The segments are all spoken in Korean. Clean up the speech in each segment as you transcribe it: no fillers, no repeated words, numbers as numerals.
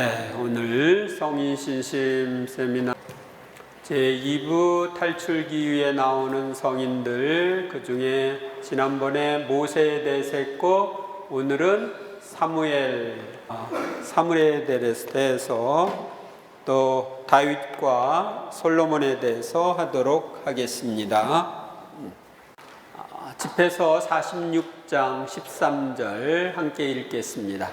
네, 오늘 성인신심 세미나 제2부 탈출기위에 나오는 성인들, 그 중에 지난번에 모세에 대해서 했고 오늘은 사무엘에 대해서 또 다윗과 솔로몬에 대해서 하도록 하겠습니다. 집회서 46장 13절 함께 읽겠습니다.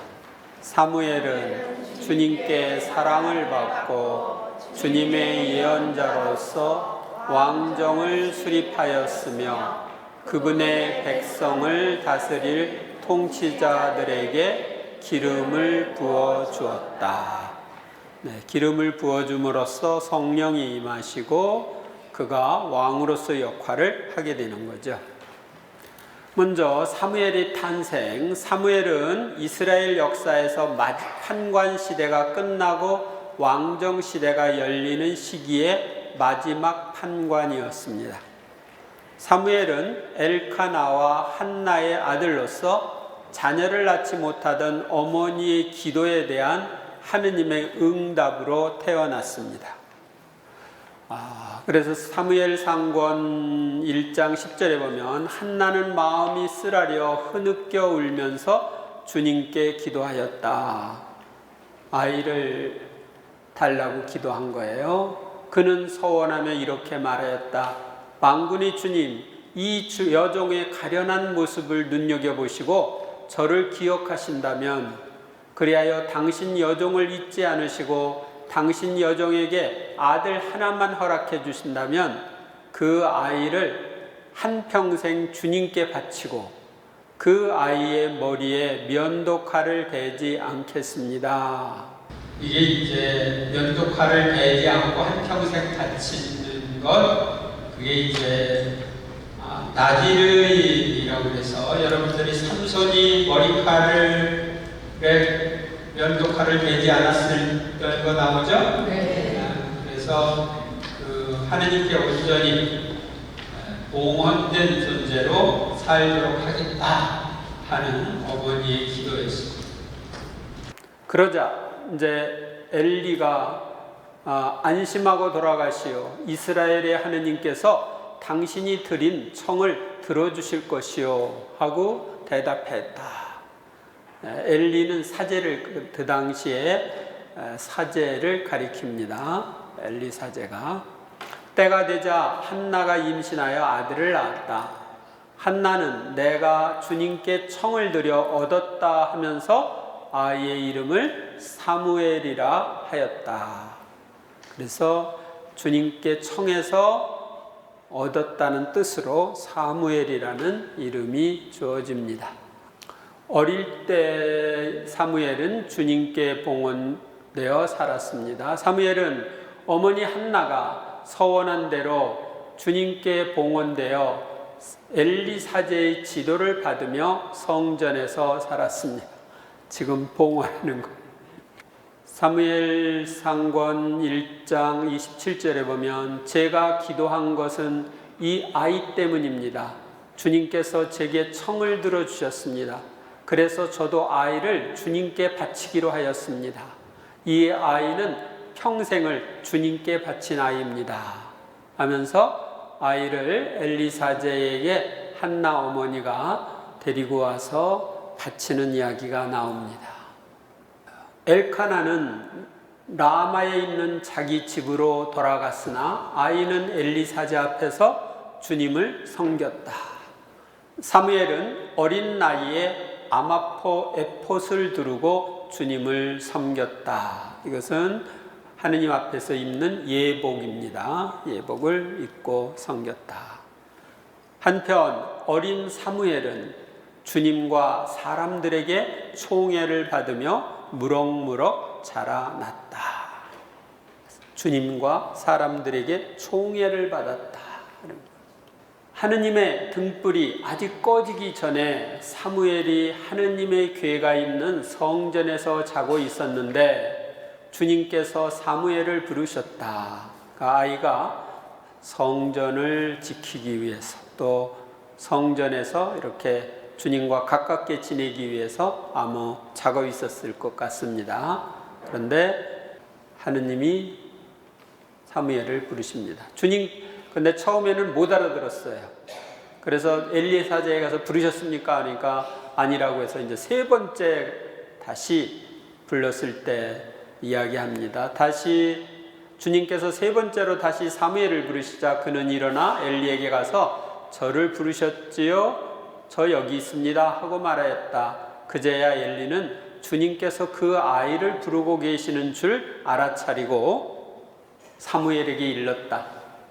사무엘은 주님께 사랑을 받고 주님의 예언자로서 왕정을 수립하였으며 그분의 백성을 다스릴 통치자들에게 기름을 부어 주었다. 기름을 부어 줌으로써 성령이 임하시고 그가 왕으로서 역할을 하게 되는 거죠. 먼저 사무엘의 탄생. 사무엘은 이스라엘 역사에서 판관 시대가 끝나고 왕정 시대가 열리는 시기의 마지막 판관이었습니다. 사무엘은 엘카나와 한나의 아들로서 자녀를 낳지 못하던 어머니의 기도에 대한 하느님의 응답으로 태어났습니다. 그래서 사무엘상권 1장 10절에 보면 한나는 마음이 쓰라려 흐느껴 울면서 주님께 기도하였다. 아이를 달라고 기도한 거예요. 그는 서원하며 이렇게 말하였다. 만군의 주님, 이 여종의 가련한 모습을 눈여겨보시고 저를 기억하신다면 그리하여 당신 여종을 잊지 않으시고 당신 여종에게 아들 하나만 허락해 주신다면 그 아이를 한평생 주님께 바치고 그 아이의 머리에 면도칼을 대지 않겠습니다. 이게 이제 면도칼을 대지 않고 한평생 바치는 것, 그게 이제 나지르이라고 해서 여러분들이 삼손이 머리칼을 면도칼을 대지 않았을 거 나오죠? 네. 그래서 하느님께 온전히 봉헌된 존재로 살도록 하겠다 하는 어머니의 기도였습니다. 그러자 이제 엘리가 안심하고 돌아가시오. 이스라엘의 하느님께서 당신이 드린 청을 들어주실 것이요 하고 대답했다. 엘리는 사제를 그 당시에 사제를 가리킵니다. 엘리 사제가 때가 되자 한나가 임신하여 아들을 낳았다. 한나는 내가 주님께 청을 드려 얻었다 하면서 아이의 이름을 사무엘이라 하였다. 그래서 주님께 청해서 얻었다는 뜻으로 사무엘이라는 이름이 주어집니다. 어릴 때 사무엘은 주님께 봉헌되어 살았습니다. 사무엘은 어머니 한나가 서원한 대로 주님께 봉헌되어 엘리 사제의 지도를 받으며 성전에서 살았습니다. 지금 봉헌하는 것. 사무엘상권 1장 27절에 보면 제가 기도한 것은 이 아이 때문입니다. 주님께서 제게 청을 들어주셨습니다. 그래서 저도 아이를 주님께 바치기로 하였습니다. 이 아이는 평생을 주님께 바친 아이입니다. 하면서 아이를 엘리 사제에게 한나 어머니가 데리고 와서 바치는 이야기가 나옵니다. 엘카나는 라마에 있는 자기 집으로 돌아갔으나 아이는 엘리 사제 앞에서 주님을 섬겼다. 사무엘은 어린 나이에 아마포 에폿을 두르고 주님을 섬겼다. 이것은 하느님 앞에서 입는 예복입니다. 예복을 입고 섬겼다. 한편 어린 사무엘은 주님과 사람들에게 총애를 받으며 무럭무럭 자라났다. 주님과 사람들에게 총애를 받았다. 하느님의 등불이 아직 꺼지기 전에 사무엘이 하느님의 궤가 있는 성전에서 자고 있었는데 주님께서 사무엘을 부르셨다. 그 아이가 성전을 지키기 위해서 또 성전에서 이렇게 주님과 가깝게 지내기 위해서 아마 자고 있었을 것 같습니다. 그런데 하느님이 사무엘을 부르십니다. 주님, 근데 처음에는 못 알아들었어요. 그래서 엘리의 사자에 가서 부르셨습니까? 하니까 아니라고 해서 이제 세 번째 다시 불렀을 때 이야기합니다. 다시 주님께서 세 번째로 다시 사무엘을 부르시자 그는 일어나 엘리에게 가서 저를 부르셨지요? 저 여기 있습니다 하고 말하였다. 그제야 엘리는 주님께서 그 아이를 부르고 계시는 줄 알아차리고 사무엘에게 일렀다.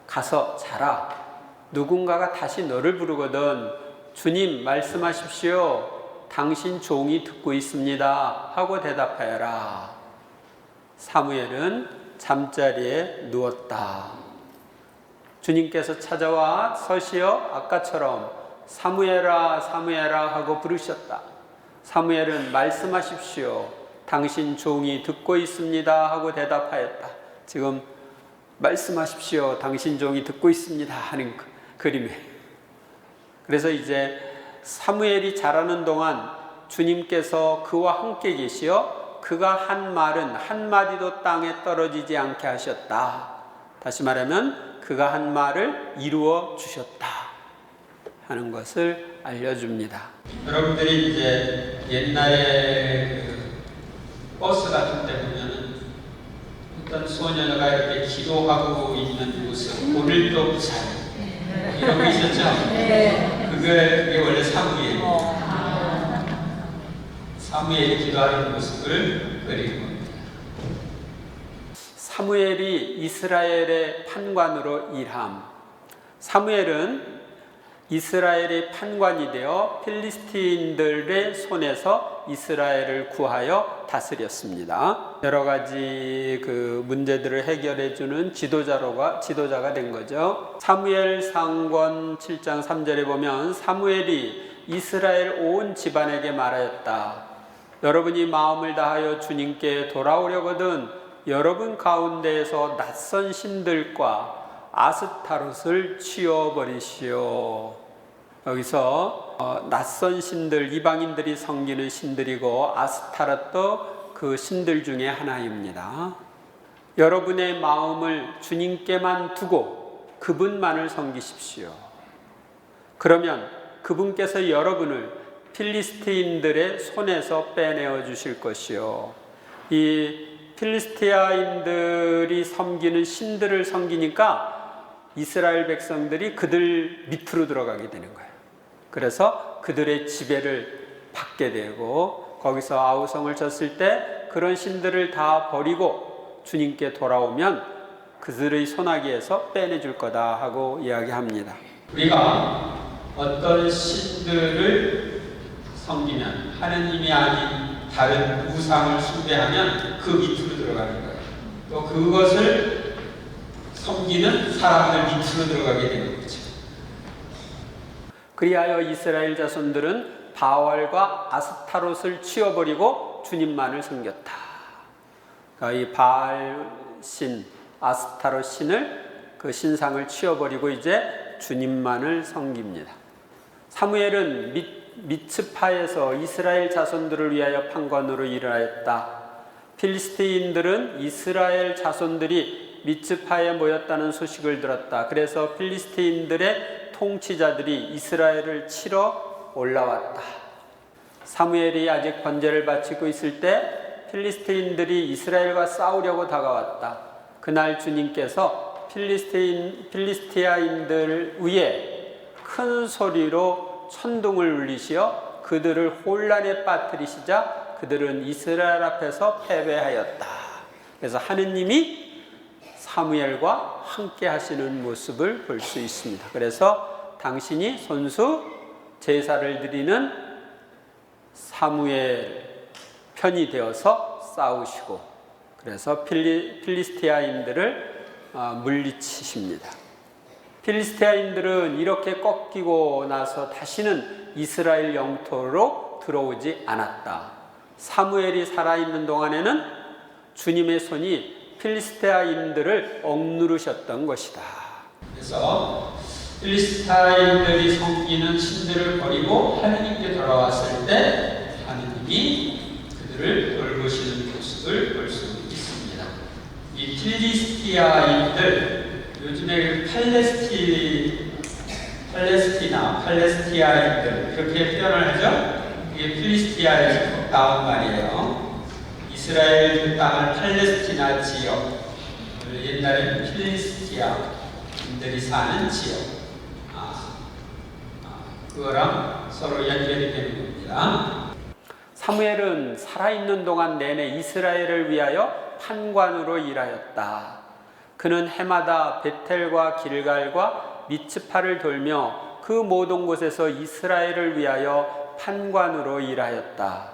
가서 자라. 누군가가 다시 너를 부르거든 주님 말씀하십시오. 당신 종이 듣고 있습니다 하고 대답하여라. 사무엘은 잠자리에 누웠다. 주님께서 찾아와 서시어 아까처럼 사무엘아 사무엘아 하고 부르셨다. 사무엘은 말씀하십시오. 당신 종이 듣고 있습니다 하고 대답하였다. 지금 말씀하십시오. 당신 종이 듣고 있습니다 하는 그림이에요. 그래서 이제 사무엘이 자라는 동안 주님께서 그와 함께 계시어 그가 한 말은 한마디도 땅에 떨어지지 않게 하셨다. 다시 말하면 그가 한 말을 이루어 주셨다 하는 것을 알려줍니다. 여러분들이 이제 옛날에 버스 같은 데 보면은 어떤 소녀가 이렇게 기도하고 있는 모습, 오늘도 부산 이런 거 있었죠? 그게 원래 사무엘이에요. 사무엘이 기도하는 모습을 그린 겁니다. 사무엘이 이스라엘의 판관으로 일함. 사무엘은 이스라엘의 판관이 되어 필리스틴들의 손에서 이스라엘을 구하여 다스렸습니다. 여러 가지 그 문제들을 해결해 주는 지도자가 된 거죠. 사무엘 상권 7장 3절에 보면 사무엘이 이스라엘 온 집안에게 말하였다. 여러분이 마음을 다하여 주님께 돌아오려거든 여러분 가운데에서 낯선 신들과 아스타롯을 치워버리시오. 여기서 낯선 신들, 이방인들이 섬기는 신들이고 아스타롯도 그 신들 중에 하나입니다. 여러분의 마음을 주님께만 두고 그분만을 섬기십시오. 그러면 그분께서 여러분을 필리스티인들의 손에서 빼내어 주실 것이요. 이 필리스티아인들이 섬기는 신들을 섬기니까 이스라엘 백성들이 그들 밑으로 들어가게 되는 거예요. 그래서 그들의 지배를 받게 되고 거기서 아우성을 쳤을 때 그런 신들을 다 버리고 주님께 돌아오면 그들의 손아귀에서 빼내줄 거다 하고 이야기합니다. 우리가 어떤 신들을 섬기면 하느님이 아닌 다른 우상을 숭배하면 그 밑으로 들어가는 거예요. 또 그것을 섬기는 사람들 밑으로 들어가게 되는 거죠. 그리하여 이스라엘 자손들은 바알과 아스타롯을 치워버리고 주님만을 섬겼다. 그러니까 이 바알 신, 아스타롯 신을 그 신상을 치워버리고 이제 주님만을 섬깁니다. 사무엘은 미츠파에서 이스라엘 자손들을 위하여 판관으로 일하였다. 필리스티인들은 이스라엘 자손들이 미츠파에 모였다는 소식을 들었다. 그래서 필리스티인들의 통치자들이 이스라엘을 치러 올라왔다. 사무엘이 아직 번제를 바치고 있을 때 필리스티인들이 이스라엘과 싸우려고 다가왔다. 그날 주님께서 필리스티아인들 위에 큰 소리로 천둥을 울리시어 그들을 혼란에 빠뜨리시자 그들은 이스라엘 앞에서 패배하였다. 그래서 하느님이 사무엘과 함께 하시는 모습을 볼 수 있습니다. 그래서 당신이 손수 제사를 드리는 사무엘 편이 되어서 싸우시고 그래서 필리스티아인들을 물리치십니다. 필리스티아인들은 이렇게 꺾이고 나서 다시는 이스라엘 영토로 들어오지 않았다. 사무엘이 살아있는 동안에는 주님의 손이 필리스티아인들을 억누르셨던 것이다. 그래서 필리스티아인들이 섬기는 신들을 버리고 하느님께 돌아왔을 때 하느님이 그들을 돌보시는 모습을 볼 수 있습니다. 필리스티아인들, 요즘에 팔레스티나인들 그렇게 표현을 하죠. 이게 필리스티아에서 나온 말이에요. 이스라엘 땅을 팔레스티나 지역, 옛날에 필리스티아인들이 사는 지역, 그거랑 서로 연결이 되는 겁니다. 사무엘은 살아있는 동안 내내 이스라엘을 위하여 판관으로 일하였다. 그는 해마다 베텔과 길갈과 미츠파를 돌며 그 모든 곳에서 이스라엘을 위하여 판관으로 일하였다.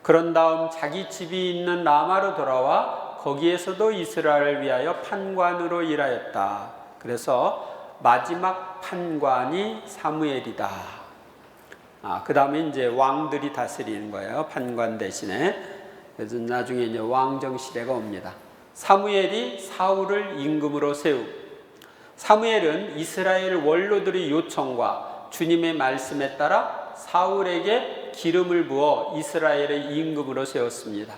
그런 다음 자기 집이 있는 라마로 돌아와 거기에서도 이스라엘을 위하여 판관으로 일하였다. 그래서 마지막 판관이 사무엘이다. 그 다음에 이제 왕들이 다스리는 거예요. 판관 대신에. 그래서 나중에 이제 왕정 시대가 옵니다. 사무엘이 사울을 임금으로 세우고, 사무엘은 이스라엘 원로들의 요청과 주님의 말씀에 따라 사울에게 기름을 부어 이스라엘의 임금으로 세웠습니다.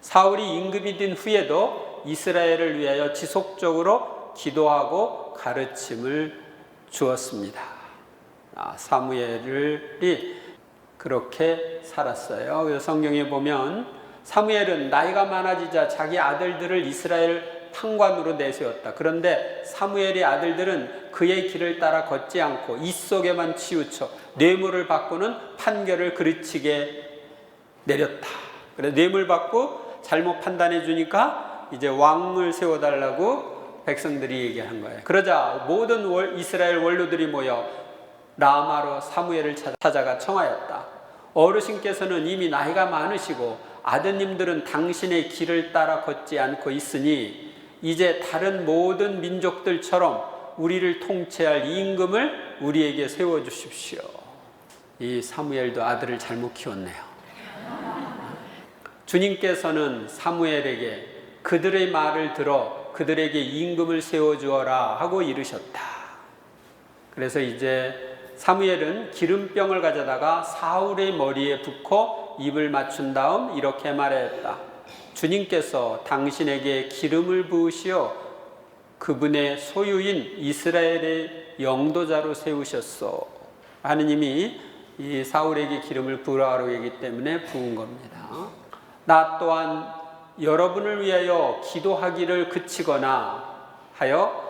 사울이 임금이 된 후에도 이스라엘을 위하여 지속적으로 기도하고 가르침을 주었습니다. 사무엘이 그렇게 살았어요. 그래서 성경에 보면 사무엘은 나이가 많아지자 자기 아들들을 이스라엘 판관으로 내세웠다. 그런데 사무엘의 아들들은 그의 길을 따라 걷지 않고 이 속에만 치우쳐 뇌물을 받고는 판결을 그르치게 내렸다. 그래서 뇌물 받고 잘못 판단해 주니까 이제 왕을 세워달라고 백성들이 얘기한 거예요. 그러자 모든 이스라엘 원로들이 모여 라마로 사무엘을 찾아가 청하였다. 어르신께서는 이미 나이가 많으시고 아드님들은 당신의 길을 따라 걷지 않고 있으니 이제 다른 모든 민족들처럼 우리를 통치할 임금을 우리에게 세워주십시오. 이 사무엘도 아들을 잘못 키웠네요. 주님께서는 사무엘에게 그들의 말을 들어 그들에게 임금을 세워주어라 하고 이르셨다. 그래서 이제 사무엘은 기름병을 가져다가 사울의 머리에 붓고 입을 맞춘 다음 이렇게 말했다. 주님께서 당신에게 기름을 부으시어 그분의 소유인 이스라엘의 영도자로 세우셨소. 하느님이 이 사울에게 기름을 부으라고 얘기 때문에 부은 겁니다. 나 또한 여러분을 위하여 기도하기를 그치거나 하여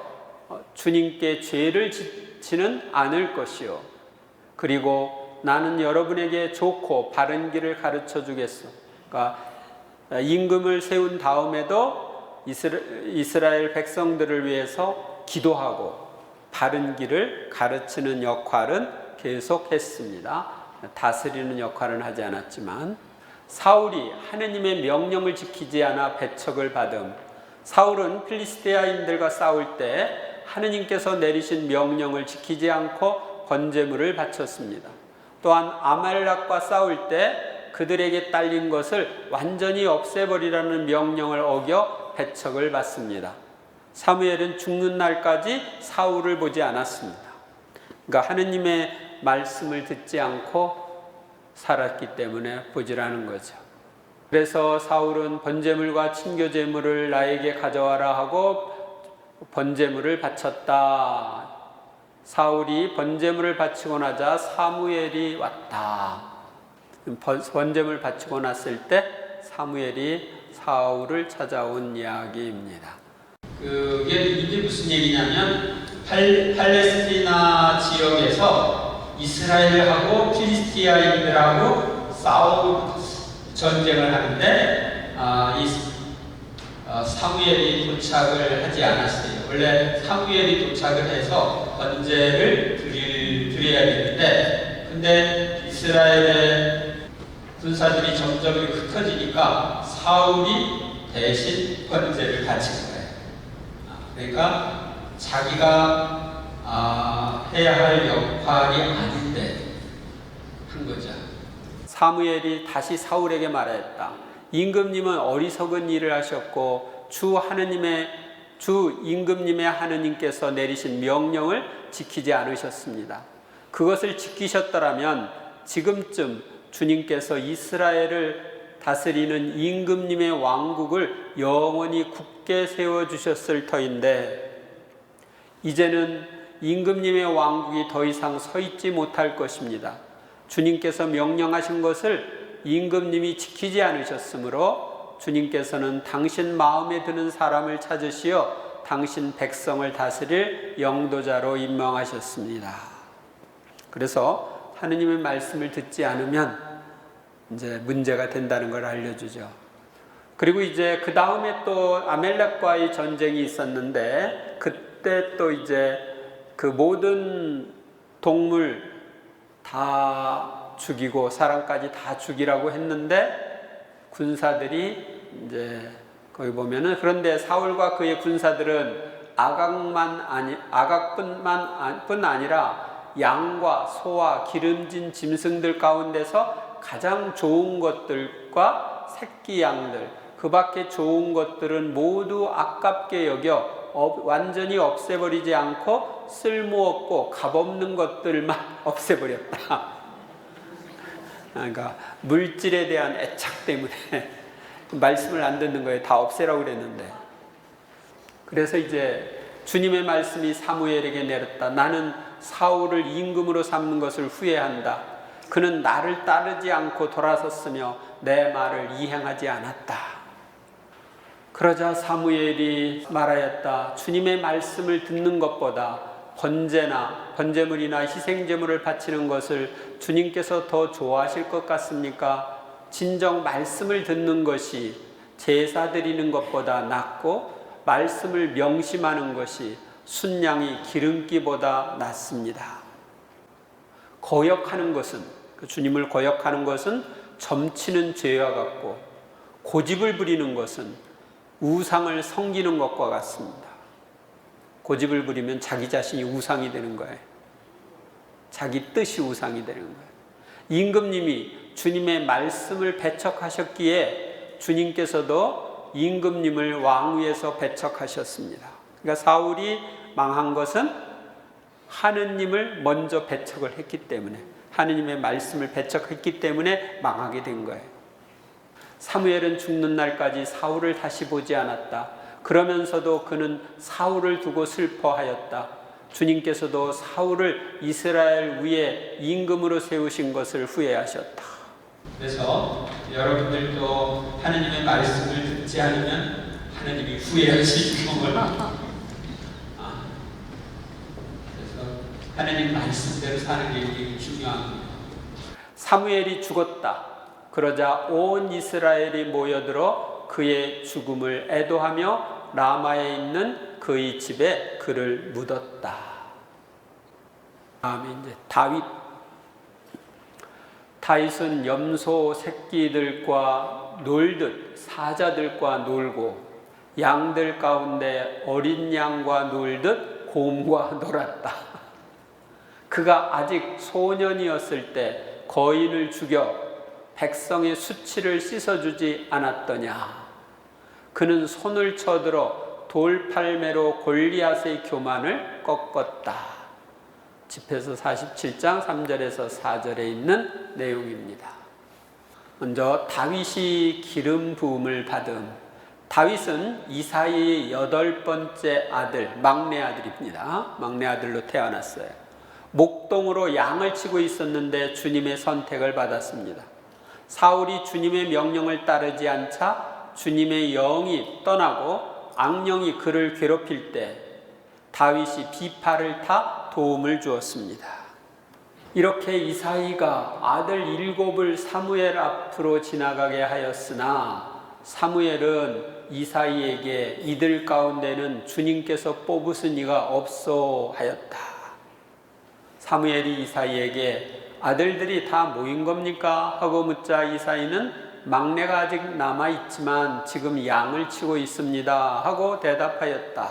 주님께 죄를 짓지는 않을 것이요. 그리고 나는 여러분에게 좋고 바른 길을 가르쳐 주겠소. 그러니까 임금을 세운 다음에도 이스라엘 백성들을 위해서 기도하고 바른 길을 가르치는 역할은 계속했습니다. 다스리는 역할은 하지 않았지만 사울이 하느님의 명령을 지키지 않아 배척을 받음. 사울은 필리스티아인들과 싸울 때 하느님께서 내리신 명령을 지키지 않고 번제물을 바쳤습니다. 또한 아말렉과 싸울 때 그들에게 딸린 것을 완전히 없애버리라는 명령을 어겨 배척을 받습니다. 사무엘은 죽는 날까지 사울을 보지 않았습니다. 그러니까 하느님의 말씀을 듣지 않고 살았기 때문에 보지라는 거죠. 그래서 사울은 번제물과 친교제물을 나에게 가져와라 하고 번제물을 바쳤다. 사울이 번제물을 바치고 나자 사무엘이 왔다. 번제물 바치고 났을 때 사무엘이 사울을 찾아온 이야기입니다. 이게 무슨 얘기냐면 팔레스티나 지역에서 이스라엘하고 필리스티아인들하고 전쟁을 하는데 사무엘이 도착을 하지 않았어요. 원래 사무엘이 도착을 해서 번제를 드려야 되는데, 근데 이스라엘의 군사들이 점점 흩어지니까 사울이 대신 번제를 바친 거예요. 그러니까 자기가 해야 할 역할이 아닌데 한 거죠. 사무엘이 다시 사울에게 말했다. 임금님은 어리석은 일을 하셨고 주 임금님의 하느님께서 내리신 명령을 지키지 않으셨습니다. 그것을 지키셨더라면 지금쯤 주님께서 이스라엘을 다스리는 임금님의 왕국을 영원히 굳게 세워주셨을 터인데 이제는 임금님의 왕국이 더 이상 서 있지 못할 것입니다. 주님께서 명령하신 것을 임금님이 지키지 않으셨으므로 주님께서는 당신 마음에 드는 사람을 찾으시어 당신 백성을 다스릴 영도자로 임명하셨습니다. 그래서 하느님의 말씀을 듣지 않으면 이제 문제가 된다는 걸 알려주죠. 그리고 이제 그 다음에 또 아멜렉과의 전쟁이 있었는데 그때 또 이제 그 모든 동물 다 죽이고 사람까지 다 죽이라고 했는데 군사들이 이제 거기 보면은 그런데 사울과 그의 군사들은 아각뿐만 아니라 양과 소와 기름진 짐승들 가운데서 가장 좋은 것들과 새끼 양들 그 밖에 좋은 것들은 모두 아깝게 여겨 완전히 없애버리지 않고 쓸모없고 값없는 것들만 없애버렸다. 그러니까 물질에 대한 애착 때문에 말씀을 안 듣는 거예요. 다 없애라고 그랬는데. 그래서 이제 주님의 말씀이 사무엘에게 내렸다. 나는 사울을 임금으로 삼는 것을 후회한다. 그는 나를 따르지 않고 돌아섰으며 내 말을 이행하지 않았다. 그러자 사무엘이 말하였다. 주님의 말씀을 듣는 것보다 번제물이나 희생제물을 바치는 것을 주님께서 더 좋아하실 것 같습니까? 진정 말씀을 듣는 것이 제사 드리는 것보다 낫고 말씀을 명심하는 것이 순양이 기름기보다 낫습니다. 거역하는 것은 주님을 거역하는 것은 점치는 죄와 같고 고집을 부리는 것은 우상을 섬기는 것과 같습니다. 고집을 부리면 자기 자신이 우상이 되는 거예요. 자기 뜻이 우상이 되는 거예요. 임금님이 주님의 말씀을 배척하셨기에 주님께서도 임금님을 왕위에서 배척하셨습니다. 그러니까 사울이 망한 것은 하느님을 먼저 배척을 했기 때문에 하느님의 말씀을 배척했기 때문에 망하게 된 거예요. 사무엘은 죽는 날까지 사울을 다시 보지 않았다. 그러면서도 그는 사울을 두고 슬퍼하였다. 주님께서도 사울을 이스라엘 위에 임금으로 세우신 것을 후회하셨다. 그래서 여러분들도 하느님의 말씀을 듣지 않으면 하느님이 후회하실 경험을 그래서 하느님 말씀대로 사는 게 중요합니다. 사무엘이 죽었다. 그러자 온 이스라엘이 모여들어 그의 죽음을 애도하며 라마에 있는 그의 집에 그를 묻었다. 다음에 이제 다윗은 염소 새끼들과 놀듯 사자들과 놀고 양들 가운데 어린 양과 놀듯 곰과 놀았다. 그가 아직 소년이었을 때 거인을 죽여 백성의 수치를 씻어주지 않았더냐. 그는 손을 쳐들어 돌팔매로 골리앗의 교만을 꺾었다. 집에서 47장 3절에서 4절에 있는 내용입니다. 먼저 다윗이 기름 부음을 받음. 다윗은 이사이의 8번째 아들, 막내 아들입니다. 막내 아들로 태어났어요. 목동으로 양을 치고 있었는데 주님의 선택을 받았습니다. 사울이 주님의 명령을 따르지 않자 주님의 영이 떠나고 악령이 그를 괴롭힐 때 다윗이 비파를 타 도움을 주었습니다. 이렇게 이사이가 아들 7을 사무엘 앞으로 지나가게 하였으나 사무엘은 이사이에게 이들 가운데는 주님께서 뽑으신 이가 없소 하였다. 사무엘이 이사이에게 아들들이 다 모인 겁니까? 하고 묻자 이사이는 막내가 아직 남아있지만 지금 양을 치고 있습니다 하고 대답하였다.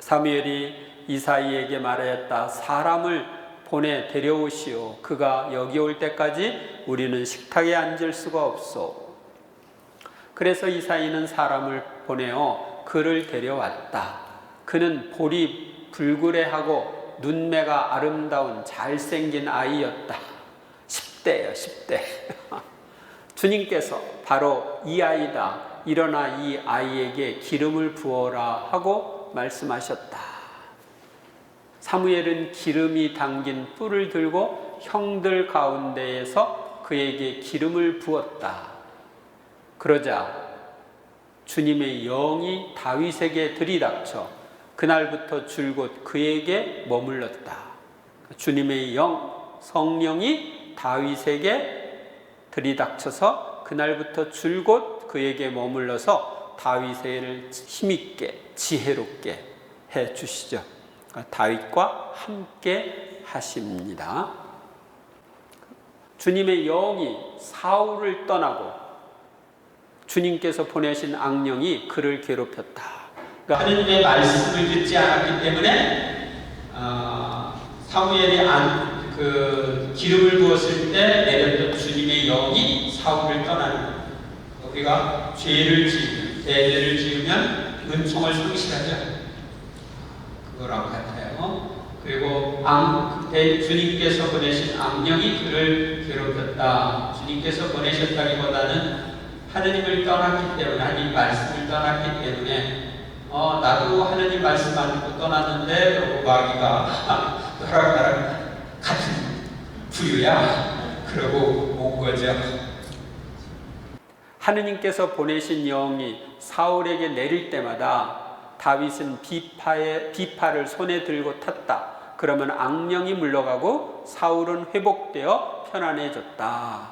사무엘이 이사이에게 말하였다. 사람을 보내 데려오시오. 그가 여기 올 때까지 우리는 식탁에 앉을 수가 없소. 그래서 이사이는 사람을 보내어 그를 데려왔다. 그는 볼이 불그레하고 눈매가 아름다운 잘생긴 아이였다. 10대예요, 10대. 주님께서 바로 이 아이다. 일어나 이 아이에게 기름을 부어라 하고 말씀하셨다. 사무엘은 기름이 담긴 뿔을 들고 형들 가운데에서 그에게 기름을 부었다. 그러자 주님의 영이 다윗에게 들이닥쳐 그날부터 줄곧 그에게 머물렀다. 주님의 영, 성령이 다윗에게 들이닥쳐서 그날부터 줄곧 그에게 머물러서 다윗을 힘있게 지혜롭게 해 주시죠. 다윗과 함께 하십니다. 주님의 영이 사울을 떠나고 주님께서 보내신 악령이 그를 괴롭혔다. 그러니까 하느님의 말씀을 듣지 않았기 때문에 사무엘이 기름을 부었을 때 내렸던 주님의 영이 사울을 떠나는 거예요. 우리가 죄를 지으면, 대죄를 지으면 은총을 상실하죠. 그거랑 같아요. 그리고 주님께서 보내신 악령이 그를 괴롭혔다. 주님께서 보내셨다기보다는 하느님을 떠났기 때문에, 하느님 말씀을 떠났기 때문에 나도 하느님 말씀 안 듣고 떠났는데 그러고 마귀가 너랑 같은 부류야. 그러고 온 거죠. 하느님께서 보내신 영이 사울에게 내릴 때마다 다윗은 비파를 손에 들고 탔다. 그러면 악령이 물러가고 사울은 회복되어 편안해졌다.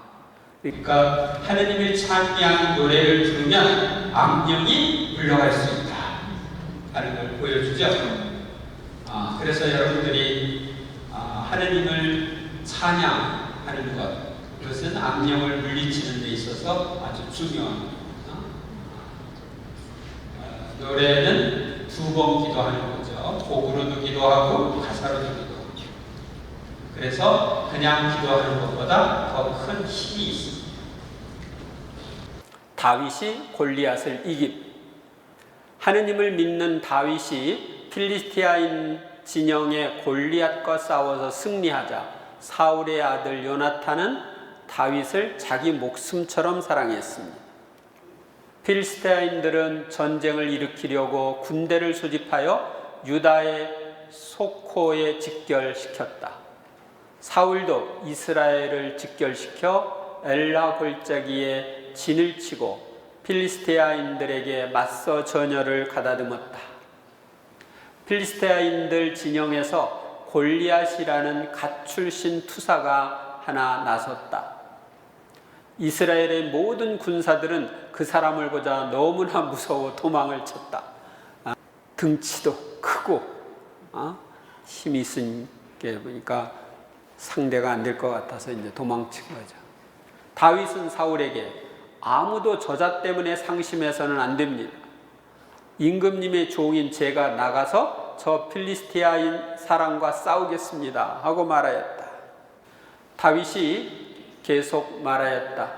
그러니까 하느님을 찬미하는 노래를 들으면 악령이 물러갈 수 있다 하는 걸 보여주죠. 그래서 여러분들이 하느님을 찬양하는 것, 그것은 악령을 물리치는 데 있어서 아주 중요합니다. 노래는 두 번 기도하는 거죠. 곡으로도 기도하고 가사로도 기도하고. 그래서 그냥 기도하는 것보다 더 큰 힘이 있습니다. 다윗이 골리앗을 이김. 하느님을 믿는 다윗이 필리스티아인 진영의 골리앗과 싸워서 승리하자 사울의 아들 요나탄은 다윗을 자기 목숨처럼 사랑했습니다. 필리스티아인들은 전쟁을 일으키려고 군대를 소집하여 유다의 소코에 직결시켰다. 사울도 이스라엘을 직결시켜 엘라 골짜기에 진을 치고 필리스티아인들에게 맞서 전열을 가다듬었다. 필리스티아인들 진영에서 골리앗이라는 갓 출신 투사가 하나 나섰다. 이스라엘의 모든 군사들은 그 사람을 보자 너무나 무서워 도망을 쳤다. 등치도 크고 힘이 있은 게 보니까 상대가 안 될 것 같아서 이제 도망친 거죠. 다윗은 사울에게 아무도 저자 때문에 상심해서는 안 됩니다. 임금님의 종인 제가 나가서 저 필리스티아인 사람과 싸우겠습니다 하고 말하였다. 다윗이 계속 말하였다.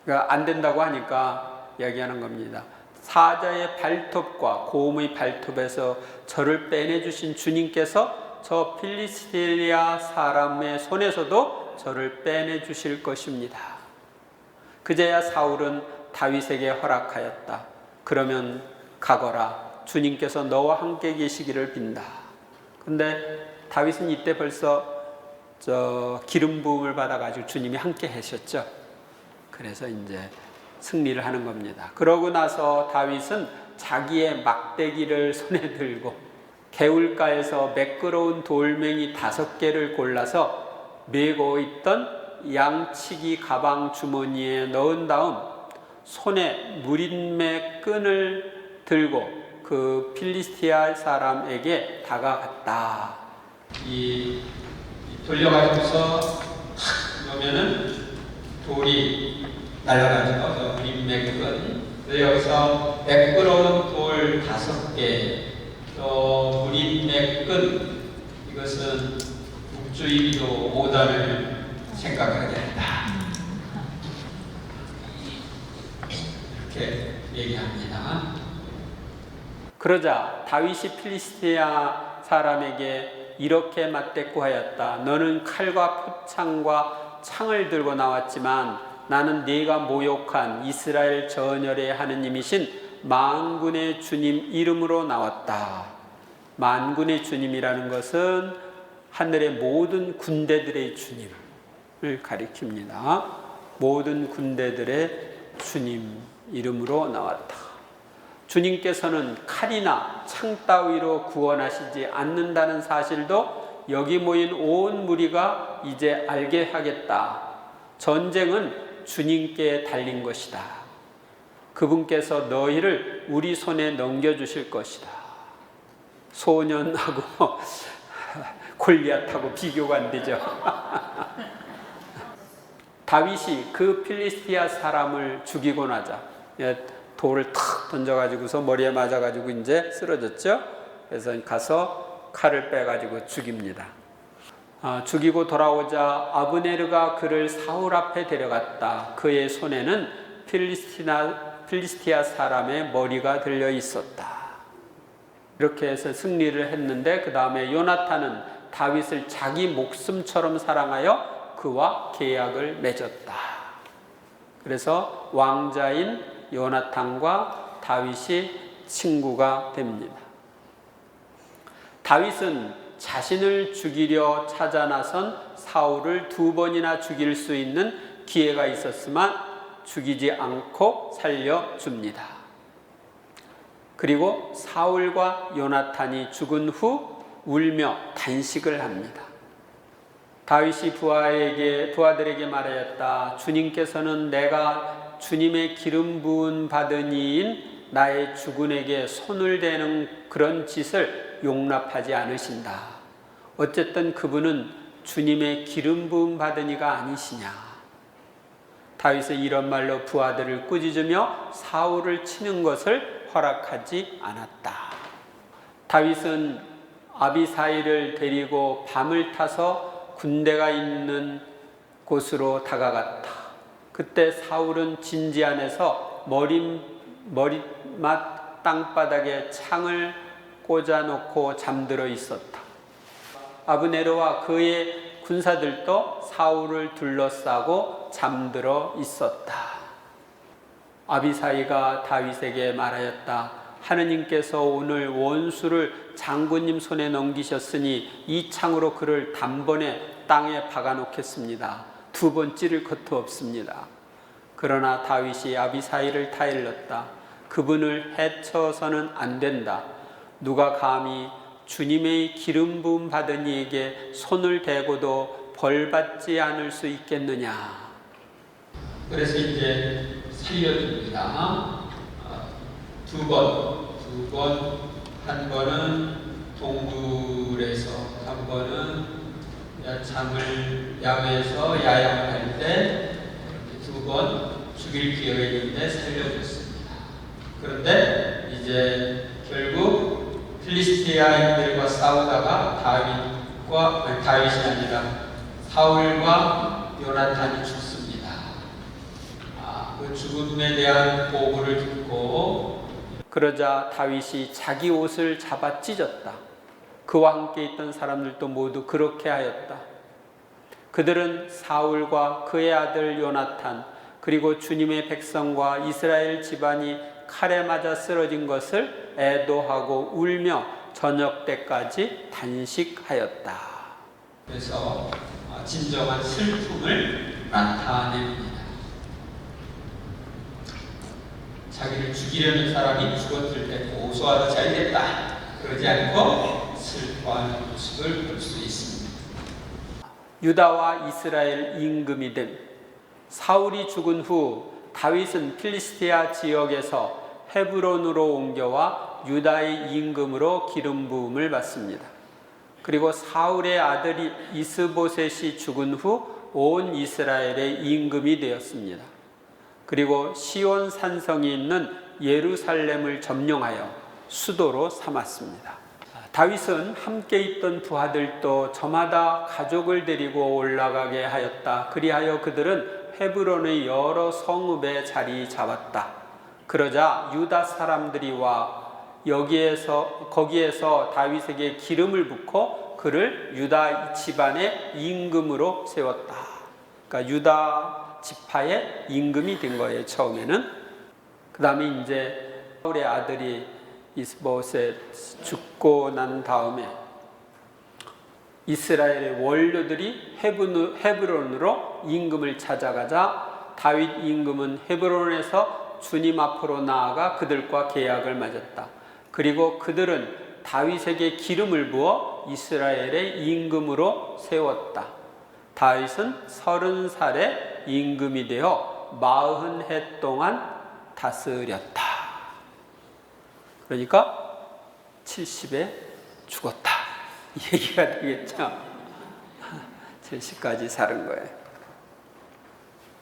그러니까 안 된다고 하니까 이야기하는 겁니다. 사자의 발톱과 고음의 발톱에서 저를 빼내주신 주님께서 저 필리스티아 사람의 손에서도 저를 빼내주실 것입니다. 그제야 사울은 다윗에게 허락하였다. 그러면 가거라. 주님께서 너와 함께 계시기를 빈다. 근데 다윗은 이때 벌써 기름 부음을 받아가지고 주님이 함께 하셨죠. 그래서 이제 승리를 하는 겁니다. 그러고 나서 다윗은 자기의 막대기를 손에 들고 개울가에서 매끄러운 돌멩이 5개를 골라서 메고 있던 양치기 가방 주머니에 넣은 다음 손에 무린매 끈을 들고 그 필리스티아 사람에게 다가갔다. 돌려가지고서 탁 놓으면은 돌이 날아가죠. 그 무린매 끈. 여기서 매끄러운 돌 5개, 또 무린매 끈, 이것은 국주의도 5단을 생각하게 한다. 이렇게 얘기합니다. 그러자 다윗이 필리스티아 사람에게 이렇게 맞대꾸하였다. 너는 칼과 표창과 창을 들고 나왔지만 나는 네가 모욕한 이스라엘 전열의 하느님이신 만군의 주님 이름으로 나왔다. 만군의 주님이라는 것은 하늘의 모든 군대들의 주님을 가리킵니다. 모든 군대들의 주님 이름으로 나왔다. 주님께서는 칼이나 창 따위로 구원하시지 않는다는 사실도 여기 모인 온 무리가 이제 알게 하겠다. 전쟁은 주님께 달린 것이다. 그분께서 너희를 우리 손에 넘겨주실 것이다. 소년하고 골리앗하고 비교가 안 되죠. 다윗이 그 필리스티아 사람을 죽이고 나자 돌을 탁 던져가지고서 머리에 맞아가지고 이제 쓰러졌죠. 그래서 가서 칼을 빼가지고 죽입니다. 죽이고 돌아오자 아브네르가 그를 사울 앞에 데려갔다. 그의 손에는 필리스티아 사람의 머리가 들려 있었다. 이렇게 해서 승리를 했는데 그 다음에 요나탄은 다윗을 자기 목숨처럼 사랑하여 그와 계약을 맺었다. 그래서 왕자인 요나탄과 다윗이 친구가 됩니다. 다윗은 자신을 죽이려 찾아 나선 사울을 2번이나 죽일 수 있는 기회가 있었지만 죽이지 않고 살려줍니다. 그리고 사울과 요나탄이 죽은 후 울며 단식을 합니다. 다윗이 부하들에게 말하였다. 주님께서는 내가 주님의 기름 부은 받은 이인 나의 주군에게 손을 대는 그런 짓을 용납하지 않으신다. 어쨌든 그분은 주님의 기름 부음 받은 이가 아니시냐. 다윗은 이런 말로 부하들을 꾸짖으며 사울을 치는 것을 허락하지 않았다. 다윗은 아비사일을 데리고 밤을 타서 군대가 있는 곳으로 다가갔다. 그때 사울은 진지 안에서 머리맡 땅바닥에 창을 꽂아놓고 잠들어 있었다. 아브네르와 그의 군사들도 사울을 둘러싸고 잠들어 있었다. 아비사이가 다윗에게 말하였다. 하느님께서 오늘 원수를 장군님 손에 넘기셨으니 이 창으로 그를 단번에 땅에 박아놓겠습니다. 2번 찌를 것도 없습니다. 그러나 다윗이 아비사이를 타일렀다. 그분을 해쳐서는 안 된다. 누가 감히 주님의 기름 부음 받은 이에게 손을 대고도 벌받지 않을 수 있겠느냐. 그래서 이제 살려줍니다. 2번, 한 번은 동굴에서, 한 번은 야외에서 야영할 때 2번 죽일 기회가 있는데 살려줬습니다. 그런데 이제 결국 필리스티아인들과 싸우다가 다윗이 아니라 사울과 요나탄이 죽습니다. 그 죽음에 대한 보고를 듣고 그러자 다윗이 자기 옷을 잡아 찢었다. 그와 함께 있던 사람들도 모두 그렇게 하였다. 그들은 사울과 그의 아들 요나탄 그리고 주님의 백성과 이스라엘 집안이 칼에 맞아 쓰러진 것을 애도하고 울며 저녁 때까지 단식하였다. 그래서 진정한 슬픔을 나타냅니다. 자기를 죽이려는 사람이 죽었을 때 고소하다 잘겠다 그러지 않고 슬퍼하는 모습을 볼 수 있습니다. 유다와 이스라엘 임금이 된 사울이 죽은 후 다윗은 필리스티아 지역에서 헤브론으로 옮겨와 유다의 임금으로 기름 부음을 받습니다. 그리고 사울의 아들이 이스보셋이 죽은 후 온 이스라엘의 임금이 되었습니다. 그리고 시온 산성이 있는 예루살렘을 점령하여 수도로 삼았습니다. 다윗은 함께 있던 부하들도 저마다 가족을 데리고 올라가게 하였다. 그리하여 그들은 헤브론의 여러 성읍에 자리 잡았다. 그러자 유다 사람들이 와 거기에서 다윗에게 기름을 붓고 그를 유다 집안의 임금으로 세웠다. 그러니까 유다 지파의 임금이 된 거예요, 처음에는. 그 다음에 이제 사울의 아들이 이스보셋 죽고 난 다음에 이스라엘의 원료들이 헤브론으로 임금을 찾아가자 다윗 임금은 헤브론에서 주님 앞으로 나아가 그들과 계약을 맺었다. 그리고 그들은 다윗에게 기름을 부어 이스라엘의 임금으로 세웠다. 다윗은 30살에 임금이 되어 40해 동안 다스렸다. 그러니까 70에 죽었다. 이 얘기가 되겠죠. 70까지 사는 거예요.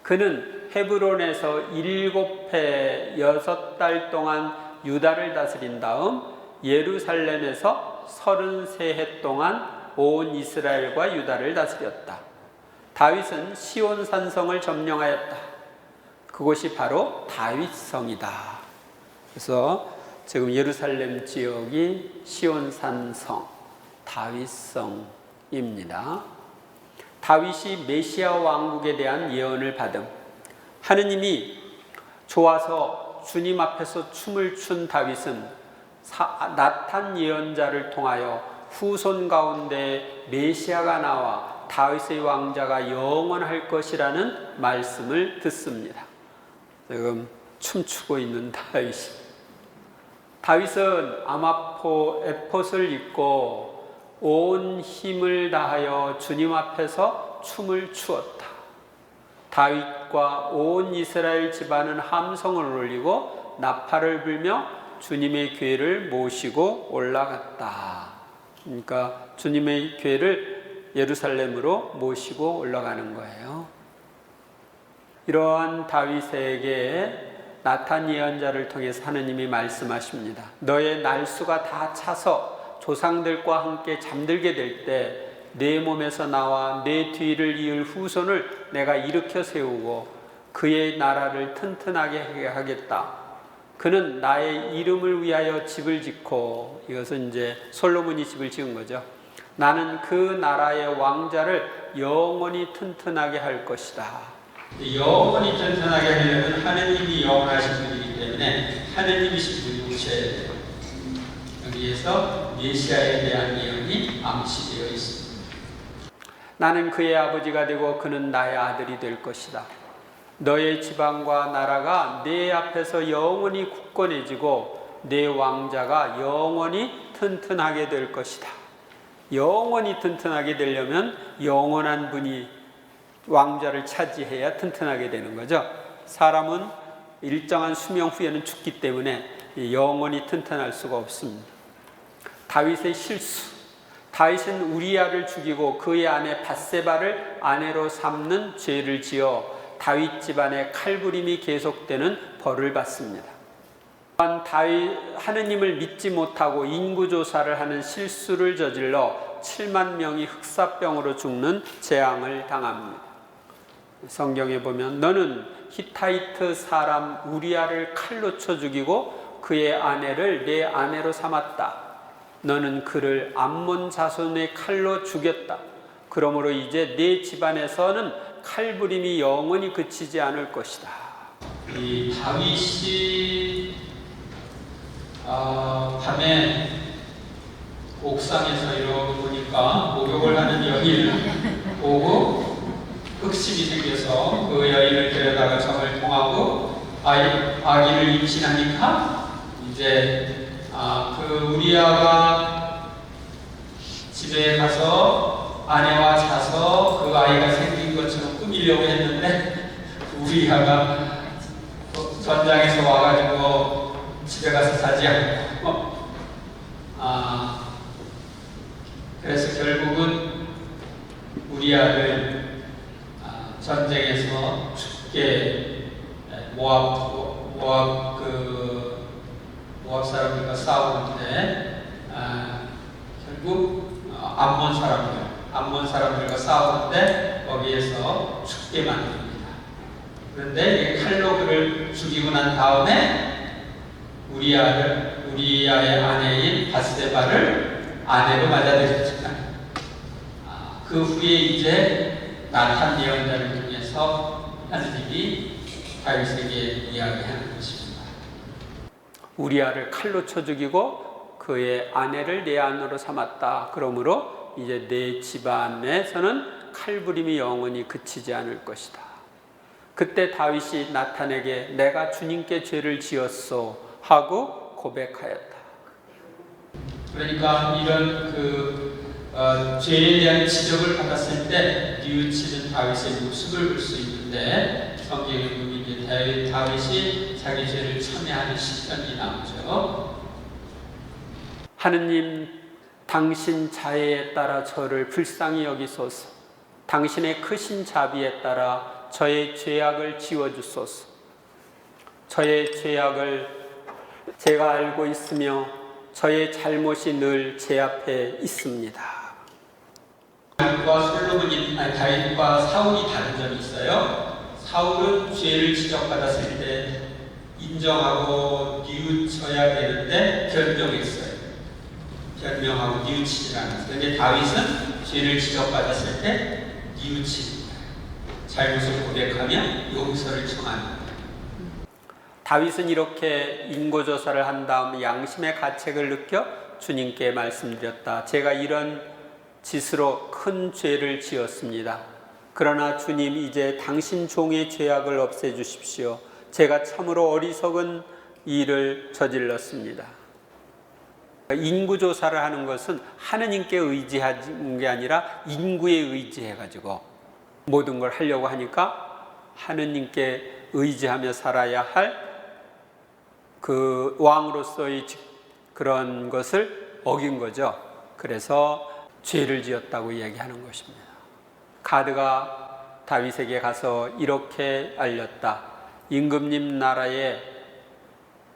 그는 헤브론에서 7해 6달 동안 유다를 다스린 다음 예루살렘에서 33해 동안 온 이스라엘과 유다를 다스렸다. 다윗은 시온 산성을 점령하였다. 그곳이 바로 다윗성이다. 그래서 지금 예루살렘 지역이 시온 산성, 다윗성입니다. 다윗이 메시아 왕국에 대한 예언을 받음. 하느님이 좋아서 주님 앞에서 춤을 춘 다윗은 나탄 예언자를 통하여 후손 가운데 메시아가 나와 다윗의 왕자가 영원할 것이라는 말씀을 듣습니다. 지금 춤추고 있는 다윗은 아마포 에봇을 입고 온 힘을 다하여 주님 앞에서 춤을 추었다. 다윗과 온 이스라엘 집안은 함성을 울리고 나팔을 불며 주님의 궤를 모시고 올라갔다. 그러니까 주님의 궤를 예루살렘으로 모시고 올라가는 거예요. 이러한 다윗에게 나탄 예언자를 통해서 하느님이 말씀하십니다. 너의 날수가 다 차서 조상들과 함께 잠들게 될 때 내 몸에서 나와 내 뒤를 이을 후손을 내가 일으켜 세우고 그의 나라를 튼튼하게 하겠다. 그는 나의 이름을 위하여 집을 짓고, 이것은 이제 솔로몬이 집을 지은 거죠. 나는 그 나라의 왕자를 영원히 튼튼하게 할 것이다. 영원히 튼튼하게 하려면 하느님이 영원하신 분이기 때문에 하느님이신 분이 오셔야 돼요. 여기에서 메시아에 대한 예언이 암시되어 있습니다. 나는 그의 아버지가 되고 그는 나의 아들이 될 것이다. 너의 지방과 나라가 내 앞에서 영원히 굳건해지고 내 왕자가 영원히 튼튼하게 될 것이다. 영원히 튼튼하게 되려면 영원한 분이 왕자를 차지해야 튼튼하게 되는 거죠. 사람은 일정한 수명 후에는 죽기 때문에 영원히 튼튼할 수가 없습니다. 다윗의 실수. 다윗은 우리아를 죽이고 그의 아내 밧세바를 아내로 삼는 죄를 지어 다윗 집안의 칼부림이 계속되는 벌을 받습니다. 또한 다윗 하느님을 믿지 못하고 인구조사를 하는 실수를 저질러 7만 명이 흑사병으로 죽는 재앙을 당합니다. 성경에 보면 너는 히타이트 사람 우리아를 칼로 쳐 죽이고 그의 아내를 내 아내로 삼았다. 너는 그를 암몬 자손의 칼로 죽였다. 그러므로 이제 내 집안에서는 칼부림이 영원히 그치지 않을 것이다. 이 다윗이 밤에 옥상에서 이러고 보니까 목욕을 하는 여인을 보고 흑심이 생겨서 그 여인을 데려다가 점을 통하고 아기를 임신하니까 이제 그 우리아가 집에 가서 아내와 자서 그 아이가 생긴 것처럼 꾸미려고 했는데 우리아가 전장에서 와가지고 집에 가서 자지 않고 그래서 결국은 우리아를 전쟁에서 죽게 모압 사람들과 싸우는데 결국 암몬 사람들과 싸우는데 거기에서 죽게 만듭니다. 그런데 칼로 그를 죽이고 난 다음에 우리아의 아내인 밧세바를 아내로 맞아들였죠. 그 후에 이제 나탄 예언자를 통해서 하느님이 다윗에게 이야기하는 것입니다. 우리아를 칼로 쳐 죽이고 그의 아내를 내 아내로 삼았다. 그러므로 이제 내 집안에서는 칼부림이 영원히 그치지 않을 것이다. 그때 다윗이 나탄에게 내가 주님께 죄를 지었소 하고 고백하였다. 그러니까 이런 죄에 대한 지적을 받았을 때 뉘우치는 다윗의 모습을 볼 수 있는데 성경에 보면 이제 다윗이 자기 죄를 참회하는 시편이 나오죠. 하느님, 당신 자애에 따라 저를 불쌍히 여기소서. 당신의 크신 자비에 따라 저의 죄악을 지워주소서. 저의 죄악을 제가 알고 있으며 저의 잘못이 늘 제 앞에 있습니다. 다윗과 사울이 다른 점이 있어요. 사울은 죄를 지적받았을 때 인정하고 뉘우쳐야 되는데 변명했어요. 변명하고 뉘우치지 않았어요. 그런데 다윗은 죄를 지적받았을 때 뉘우칩니다. 잘못을 고백하며 용서를 청합니다. 다윗은 이렇게 인고조사를 한 다음 양심의 가책을 느껴 주님께 말씀드렸다. 제가 이런 짓으로 큰 죄를 지었습니다. 그러나 주님, 이제 당신 종의 죄악을 없애주십시오. 제가 참으로 어리석은 일을 저질렀습니다. 인구조사를 하는 것은 하느님께 의지하는 게 아니라 인구에 의지해가지고 모든 걸 하려고 하니까 하느님께 의지하며 살아야 할 그 왕으로서의 그런 것을 어긴 거죠. 그래서 죄를 지었다고 이야기하는 것입니다. 가드가 다윗에게 가서 이렇게 알렸다. 임금님 나라에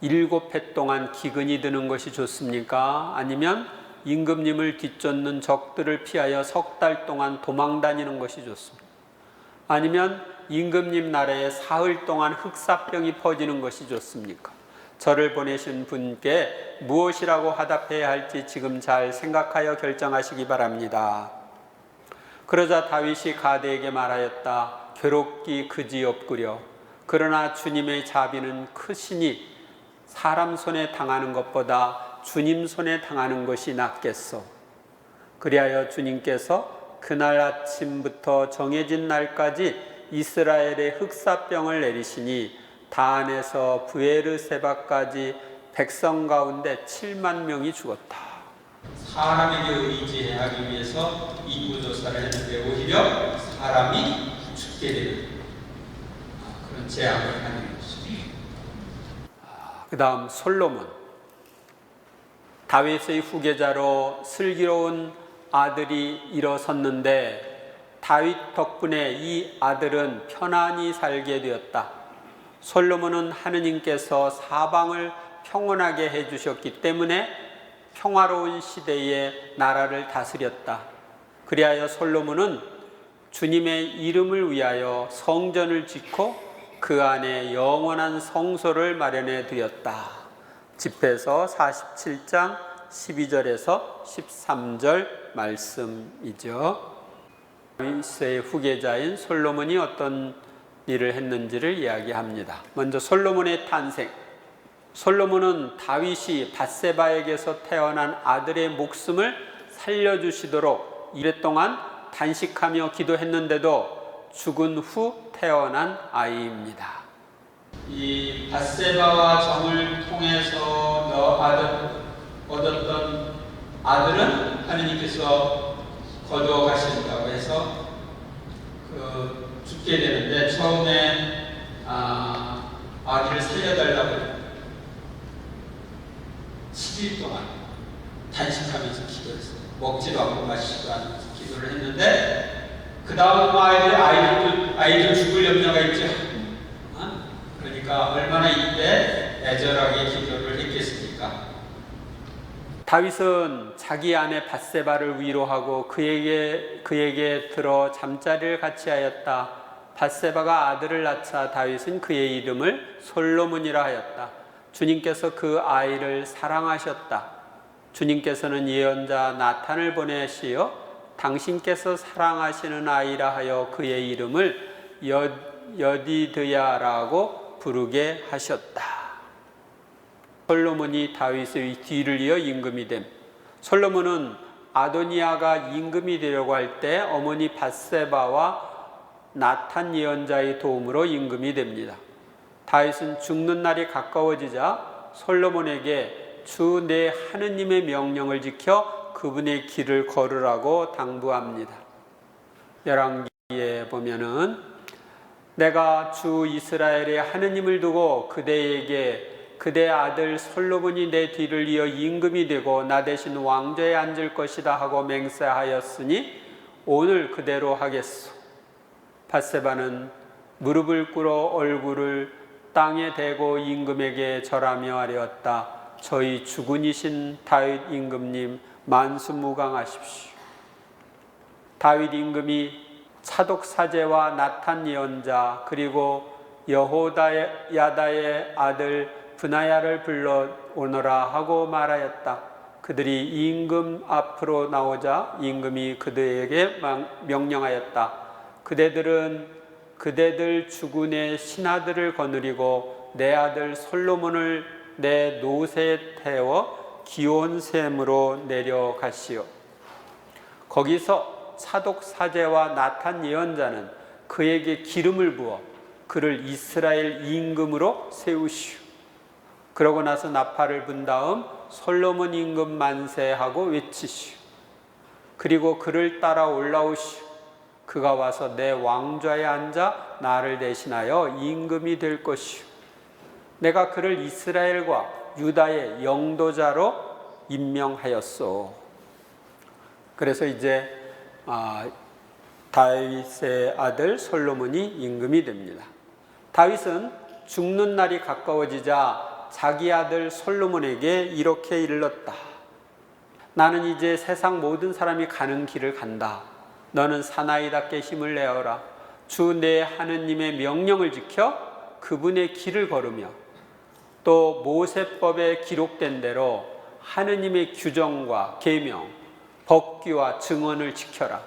7해 동안 기근이 드는 것이 좋습니까? 아니면 임금님을 뒤쫓는 적들을 피하여 3달 동안 도망 다니는 것이 좋습니까? 아니면 임금님 나라에 사흘 동안 흑사병이 퍼지는 것이 좋습니까? 저를 보내신 분께 무엇이라고 화답해야 할지 지금 잘 생각하여 결정하시기 바랍니다. 그러자 다윗이 가드에게 말하였다. 괴롭기 그지없구려. 그러나 주님의 자비는 크시니 사람 손에 당하는 것보다 주님 손에 당하는 것이 낫겠소. 그리하여 주님께서 그날 아침부터 정해진 날까지 이스라엘의 흑사병을 내리시니 다안에서 브에르세바까지 백성 가운데 7만 명이 죽었다. 사람에게 의지하기 위해서 인구조사를 했는데 오히려 사람이 죽게 되는 그런 재앙을 하는 것입니다. 그 다음 솔로몬. 다윗의 후계자로 슬기로운 아들이 일어섰는데 다윗 덕분에 이 아들은 편안히 살게 되었다. 솔로몬은 하느님께서 사방을 평온하게 해주셨기 때문에 평화로운 시대에 나라를 다스렸다. 그리하여 솔로몬은 주님의 이름을 위하여 성전을 짓고 그 안에 영원한 성소를 마련해 두었다. 집회서 47장 12절에서 13절 말씀이죠. 다윗의 후계자인 솔로몬이 어떤 일을 했는지를 이야기합니다. 먼저 솔로몬의 탄생. 솔로몬은 다윗이 밧세바에게서 태어난 아들의 목숨을 살려주시도록 오랫동안 단식하며 기도했는데도 죽은 후 태어난 아이입니다. 이 밧세바와 정을 통해서 얻었던 아들은 하느님께서 거두어 가신다고 해서 죽게 되는데 처음에 아기를 살려달라고 7일 동안 단식하면서 기도했어요. 먹지도 않고 마시지도 않으면서 기도를 했는데 그 다음 아이들 죽을 염려가 있죠. 그러니까 얼마나 이때 애절하게 기도를 했겠습니까? 다윗은 자기 아내 밧세바를 위로하고 그에게 들어 잠자리를 같이 하였다. 밧세바가 아들을 낳자 다윗은 그의 이름을 솔로몬이라 하였다. 주님께서 그 아이를 사랑하셨다. 주님께서는 예언자 나탄을 보내시어 당신께서 사랑하시는 아이라 하여 그의 이름을 여디드야라고 부르게 하셨다. 솔로몬이 다윗의 뒤를 이어 임금이 됨. 솔로몬은 아도니아가 임금이 되려고 할 때 어머니 밧세바와 나탄 예언자의 도움으로 임금이 됩니다. 다윗은 죽는 날이 가까워지자 솔로몬에게 주 내 하느님의 명령을 지켜 그분의 길을 걸으라고 당부합니다. 열왕기에 보면은 내가 주 이스라엘의 하느님을 두고 그대에게 그대 아들 솔로몬이 내 뒤를 이어 임금이 되고 나 대신 왕좌에 앉을 것이다 하고 맹세하였으니 오늘 그대로 하겠소. 밧세바는 무릎을 꿇어 얼굴을 땅에 대고 임금에게 절하며 아뢰었다. 저희 주군이신 다윗 임금님 만수무강하십시오. 다윗 임금이 차독 사제와 나탄 예언자 그리고 여호야다의 아들 브나야를 불러 오너라 하고 말하였다. 그들이 임금 앞으로 나오자 임금이 그들에게 명령하였다. 그대들은 그대들 주군의 신하들을 거느리고 내 아들 솔로몬을 내 노새에 태워 기온샘으로 내려가시오. 거기서 차독 사제와 나탄 예언자는 그에게 기름을 부어 그를 이스라엘 임금으로 세우시오. 그러고 나서 나팔을 분 다음 솔로몬 임금 만세하고 외치시오. 그리고 그를 따라 올라오시오. 그가 와서 내 왕좌에 앉아 나를 대신하여 임금이 될 것이오. 내가 그를 이스라엘과 유다의 영도자로 임명하였소. 그래서 이제 다윗의 아들 솔로몬이 임금이 됩니다. 다윗은 죽는 날이 가까워지자 자기 아들 솔로몬에게 이렇게 일렀다. 나는 이제 세상 모든 사람이 가는 길을 간다. 너는 사나이답게 힘을 내어라. 주 내 하느님의 명령을 지켜 그분의 길을 걸으며 또 모세법에 기록된 대로 하느님의 규정과 계명, 법규와 증언을 지켜라.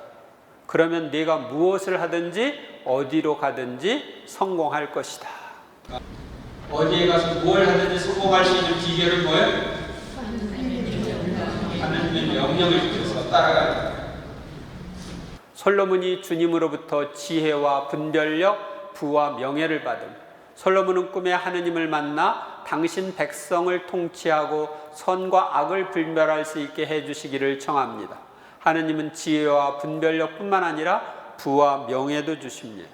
그러면 네가 무엇을 하든지 어디로 가든지 성공할 것이다. 어디에 가서 뭘 하든지 성공할 수 있는 비결은 뭐예요? 하느님의 명령을 지켜서 따라가는. 솔로몬이 주님으로부터 지혜와 분별력, 부와 명예를 받음. 솔로몬은 꿈에 하느님을 만나 당신 백성을 통치하고 선과 악을 분별할 수 있게 해주시기를 청합니다. 하느님은 지혜와 분별력뿐만 아니라 부와 명예도 주십니다.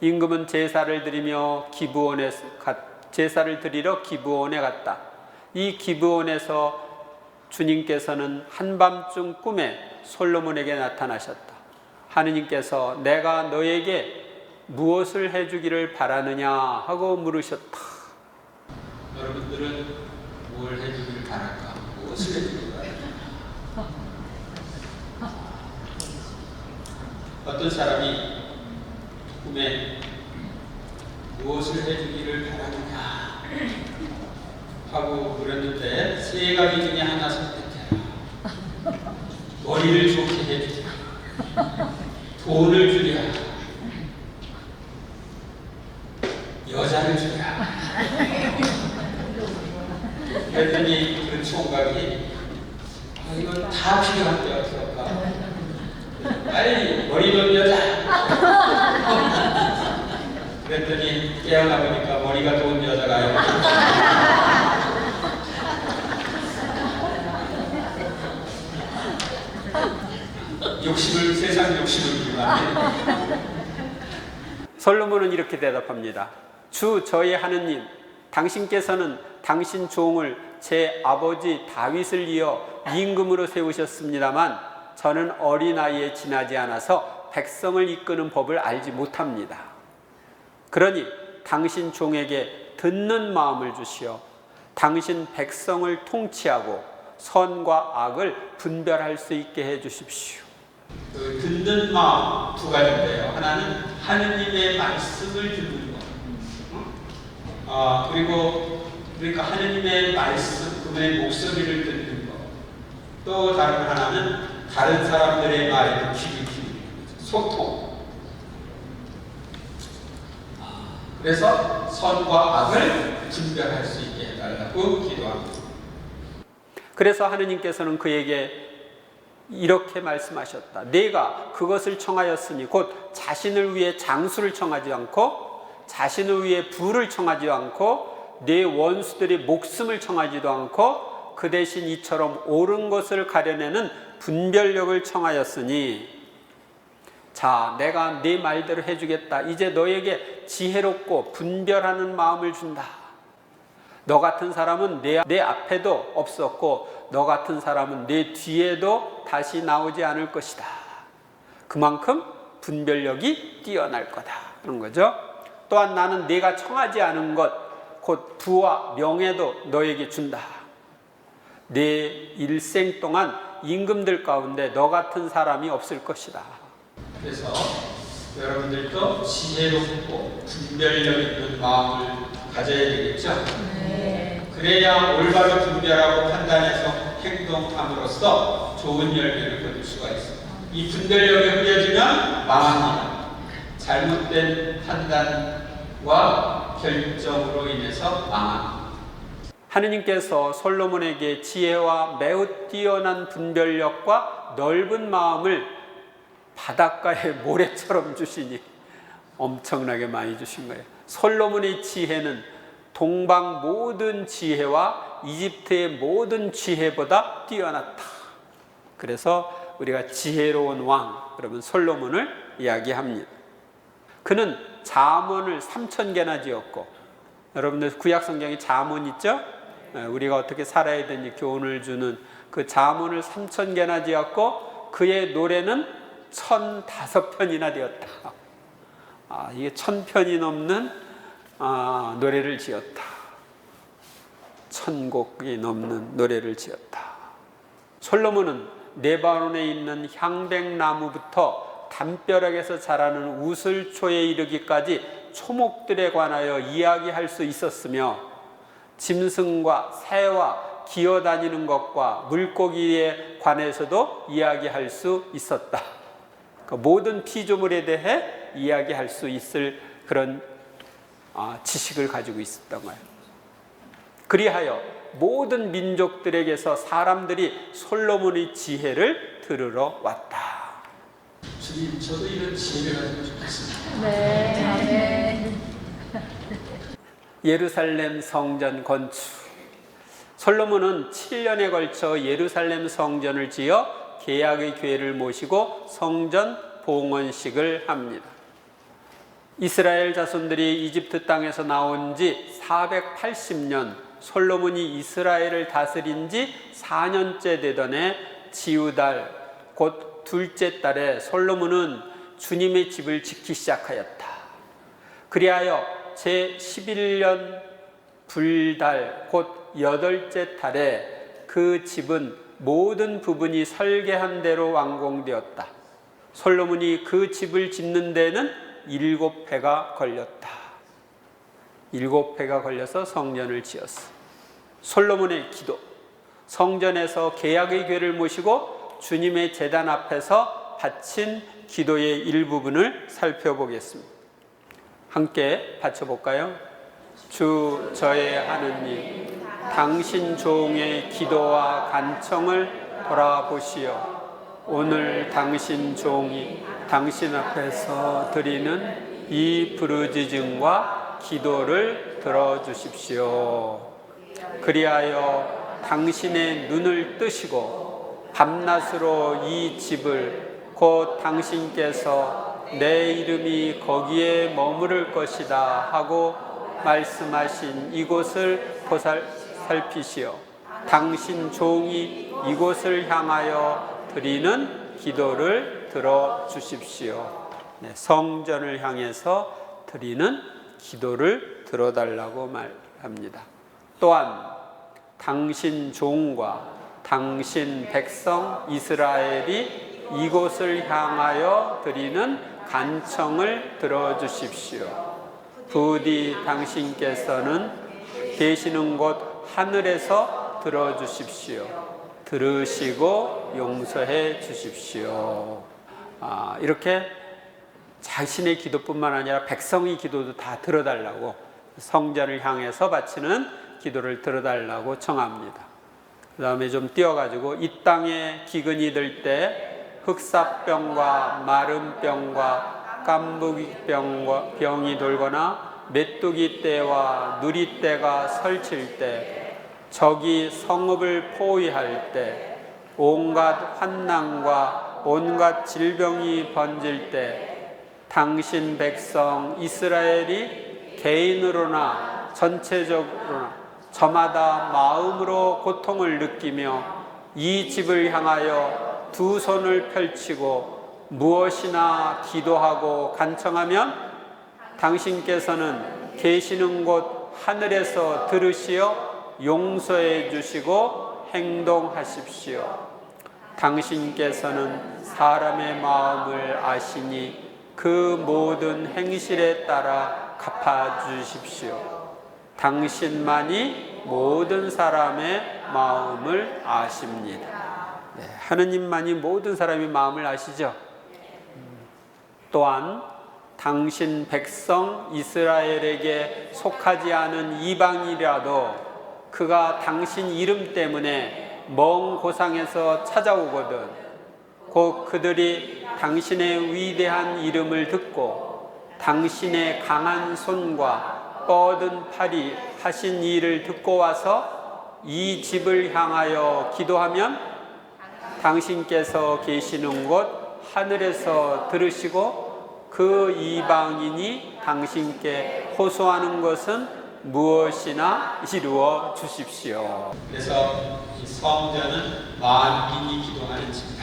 임금은 제사를 드리러 기브온에 갔다. 이 기브온에서 주님께서는 한밤중 꿈에 솔로몬에게 나타나셨다. 하느님께서 내가 너에게 무엇을 해주기를 바라느냐 하고 물으셨다. 여러분들은 뭘 해주기를 바랄까? 무엇을 해주기를 바랄까? 어떤 사람이 꿈에 무엇을 해주기를 바라느냐 하고 물었는데 세 가지 중에 하나 선택해라. 머리를 좋게 해주자. 돈을 주랴. 여자를 주랴. 그랬더니 그 총각이 이건 다 필요한데 어떡할까? 빨리 머리 좀 여자. 그랬더니 깨어나 보니까 머리가 좋은 여자가요. 세상 욕심을 부리면 솔로몬은 이렇게 대답합니다. 주 저희 하느님, 당신께서는 당신 종을 제 아버지 다윗을 이어 임금으로 세우셨습니다만 저는 어린아이에 지나지 않아서 백성을 이끄는 법을 알지 못합니다. 그러니 당신 종에게 듣는 마음을 주시어 당신 백성을 통치하고 선과 악을 분별할 수 있게 해 주십시오. 그 듣는 마음 두 가지인데요. 하나는 하느님의 말씀을 듣는 것. 그러니까 하느님의 말씀, 그분의 목소리를 듣는 것. 또 다른 하나는 다른 사람들의 말에 귀를 기울이는 거죠. 소통. 그래서 선과 악을 분별할 수 있게 해달라고 기도합니다. 그래서 하느님께서는 그에게 이렇게 말씀하셨다. 내가 그것을 청하였으니 곧 자신을 위해 장수를 청하지 않고 자신을 위해 부를 청하지 않고 내 원수들의 목숨을 청하지도 않고 그 대신 이처럼 옳은 것을 가려내는 분별력을 청하였으니, 자, 내가 네 말대로 해주겠다. 이제 너에게 지혜롭고 분별하는 마음을 준다. 너 같은 사람은 내 앞에도 없었고 너 같은 사람은 내 뒤에도 다시 나오지 않을 것이다. 그만큼 분별력이 뛰어날 거다 그런 거죠. 또한 나는 네가 청하지 않은 것, 곧 부와 명예도 너에게 준다. 내 일생 동안 임금들 가운데 너 같은 사람이 없을 것이다. 그래서 여러분들도 지혜롭고 분별력 있는 마음을 가져야 되겠죠. 그래야 올바로 분별하고 판단해서 행동함으로써 좋은 열매를 거둘 수가 있습니다. 이 분별력이 흐려지면 망합니다. 잘못된 판단과 결정으로 인해서 망합니다. 하느님께서 솔로몬에게 지혜와 매우 뛰어난 분별력과 넓은 마음을 바닷가의 모래처럼 주시니 엄청나게 많이 주신 거예요. 솔로몬의 지혜는 동방 모든 지혜와 이집트의 모든 지혜보다 뛰어났다. 그래서 우리가 지혜로운 왕, 그러면 솔로몬을 이야기합니다. 그는 잠언을 3,000개나 지었고, 여러분들 구약 성경에 잠언 있죠? 우리가 어떻게 살아야 되는지 교훈을 주는 그 잠언을 3,000개나 지었고, 그의 노래는 1,005편이나 되었다. 이게 1,000편이 넘는 노래를 지었다. 1,000곡이 넘는 노래를 지었다. 솔로몬은 레바논에 있는 향백나무부터 담벼락에서 자라는 우슬초에 이르기까지 초목들에 관하여 이야기할 수 있었으며, 짐승과 새와 기어다니는 것과 물고기에 관해서도 이야기할 수 있었다. 모든 피조물에 대해 이야기할 수 있을 그런 지식을 가지고 있었던 거예요. 그리하여 모든 민족들에게서 사람들이 솔로몬의 지혜를 들으러 왔다. 주님, 저도 이런 지혜를 가지고 싶습니다. 네. 예루살렘 성전 건축. 솔로몬은 7년에 걸쳐 예루살렘 성전을 지어 계약의 교회를 모시고 성전 봉헌식을 합니다. 이스라엘 자손들이 이집트 땅에서 나온 지 480년, 솔로몬이 이스라엘을 다스린 지 4년째 되던 해 지우달, 곧 둘째 달에 솔로몬은 주님의 집을 짓기 시작하였다. 그리하여 제11년 불달, 곧 8째 달에 그 집은 모든 부분이 설계한 대로 완공되었다. 솔로몬이 그 집을 짓는 데는 7해가 걸렸다. 7해가 걸려서 성전을 지었어. 솔로몬의 기도, 성전에서 계약의 궤를 모시고 주님의 제단 앞에서 바친 기도의 일부분을 살펴보겠습니다. 함께 바쳐볼까요? 주 저의 하느님, 당신 종의 기도와 간청을 돌아보시어 오늘 당신 종이 당신 앞에서 드리는 이 부르짖음과 기도를 들어주십시오. 그리하여 당신의 눈을 뜨시고 밤낮으로 이 집을, 곧 당신께서 내 이름이 거기에 머무를 것이다 하고 말씀하신 이곳을 살피시어 당신 종이 이곳을 향하여 드리는 기도를 들어주십시오. 성전을 향해서 드리는 기도를 들어달라고 말합니다. 또한 당신 종과 당신 백성 이스라엘이 이곳을 향하여 드리는 간청을 들어주십시오. 부디 당신께서는 계시는 곳 하늘에서 들어주십시오. 들으시고 용서해 주십시오. 이렇게 자신의 기도뿐만 아니라 백성의 기도도 다 들어달라고, 성전을 향해서 바치는 기도를 들어달라고 청합니다. 그 다음에 좀 띄어가지고, 이 땅에 기근이 들 때 흑사병과 마름병과 깐부기병이 돌거나 메뚜기 떼와 누리 떼가 설칠 때, 적이 성읍을 포위할 때, 온갖 환난과 온갖 질병이 번질 때, 당신 백성 이스라엘이 개인으로나 전체적으로나 저마다 마음으로 고통을 느끼며 이 집을 향하여 두 손을 펼치고 무엇이나 기도하고 간청하면 당신께서는 계시는 곳 하늘에서 들으시어 용서해 주시고 행동하십시오. 당신께서는 사람의 마음을 아시니 그 모든 행실에 따라 갚아주십시오. 당신만이 모든 사람의 마음을 아십니다. 네, 하느님만이 모든 사람의 마음을 아시죠? 또한 당신 백성 이스라엘에게 속하지 않은 이방이라도 그가 당신 이름 때문에 먼 고상에서 찾아오거든 곧 그들이 당신의 위대한 이름을 듣고 당신의 강한 손과 뻗은 팔이 하신 일을 듣고 와서 이 집을 향하여 기도하면 당신께서 계시는 곳 하늘에서 들으시고 그 이방인이 당신께 호소하는 것은 무엇이나 이루어 주십시오. 그래서 이 성전은 만민이 기도하는 집이다.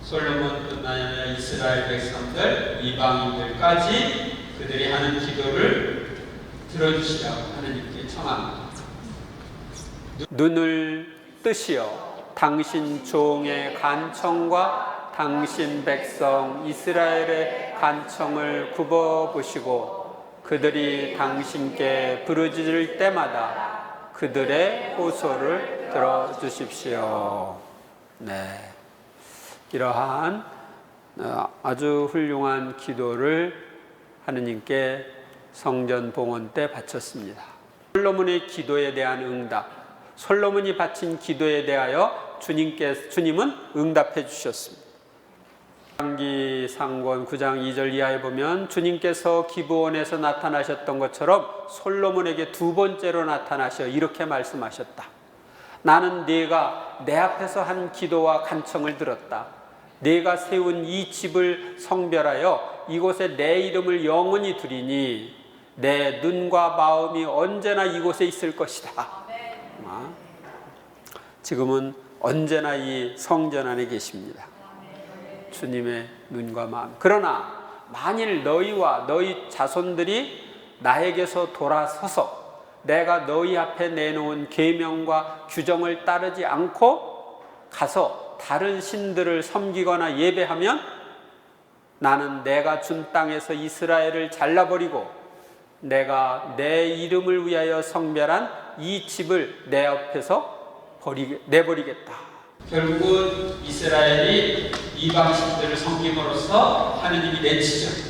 솔로몬뿐만 아니라 이스라엘 백성들, 이방인들까지 그들이 하는 기도를 들어주시라고 하나님께 청합니다. 눈을 뜨시어 당신 종의 간청과 당신 백성 이스라엘의 간청을 굽어보시고 그들이 당신께 부르짖을 때마다 그들의 호소를 들어주십시오. 네. 이러한 아주 훌륭한 기도를 하느님께 성전 봉헌 때 바쳤습니다. 솔로몬의 기도에 대한 응답, 솔로몬이 바친 기도에 대하여 주님은 응답해 주셨습니다. 열왕기상권 9장 2절 이하에 보면 주님께서 기브온에서 나타나셨던 것처럼 솔로몬에게 두 번째로 나타나셔 이렇게 말씀하셨다. 나는 네가 내 앞에서 한 기도와 간청을 들었다. 네가 세운 이 집을 성별하여 이곳에 내 이름을 영원히 두리니 내 눈과 마음이 언제나 이곳에 있을 것이다. 지금은 언제나 이 성전 안에 계십니다. 주님의 눈과 마음. 그러나 만일 너희와 너희 자손들이 나에게서 돌아서서 내가 너희 앞에 내놓은 계명과 규정을 따르지 않고 가서 다른 신들을 섬기거나 예배하면 나는 내가 준 땅에서 이스라엘을 잘라버리고 내가 내 이름을 위하여 성별한 이 집을 내 앞에서 내버리겠다. 결국은 이스라엘이 이방 신들을 섬김으로써 하느님이 내치죠.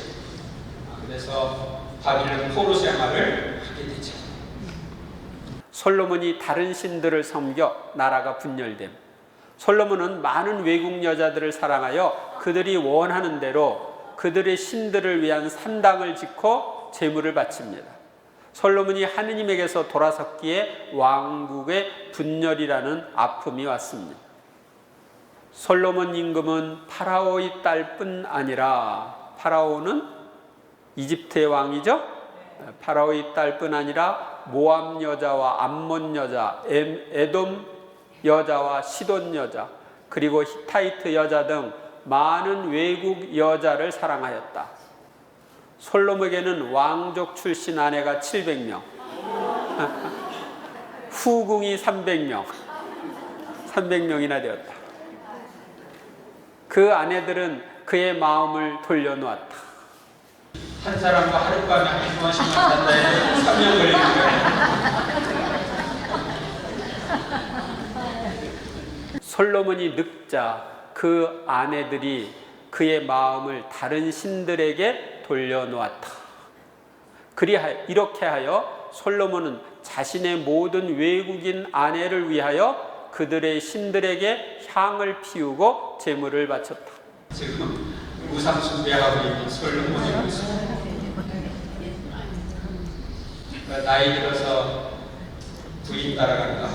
그래서 바빌론 포로 생활을 하게 되죠. 솔로몬이 다른 신들을 섬겨 나라가 분열됨. 솔로몬은 많은 외국 여자들을 사랑하여 그들이 원하는 대로 그들의 신들을 위한 산당을 짓고 제물을 바칩니다. 솔로몬이 하느님에게서 돌아섰기에 왕국의 분열이라는 아픔이 왔습니다. 솔로몬 임금은 파라오의 딸뿐 아니라 파라오는 이집트의 왕이죠. 파라오의 딸뿐 아니라 모압 여자와 암몬 여자, 에돔 여자와 시돈 여자, 그리고 히타이트 여자 등 많은 외국 여자를 사랑하였다. 솔로몬에게는 왕족 출신 아내가 700명, 후궁이 300명이나 되었다. 그 아내들은 그의 마음을 돌려놓았다. 한 사람과 하룻밤에 한 번씩만 산다 해도 3년 걸리는 거예요. 솔로몬이 늙자 그 아내들이 그의 마음을 다른 신들에게 돌려놓았다. 이렇게 하여 솔로몬은 자신의 모든 외국인 아내를 위하여 그들의 신들에게 향을 피우고 제물을 바쳤다. 지금 우상 숭배하고 있는 솔로몬의 모습. 나이 들어서 부인 따라간다.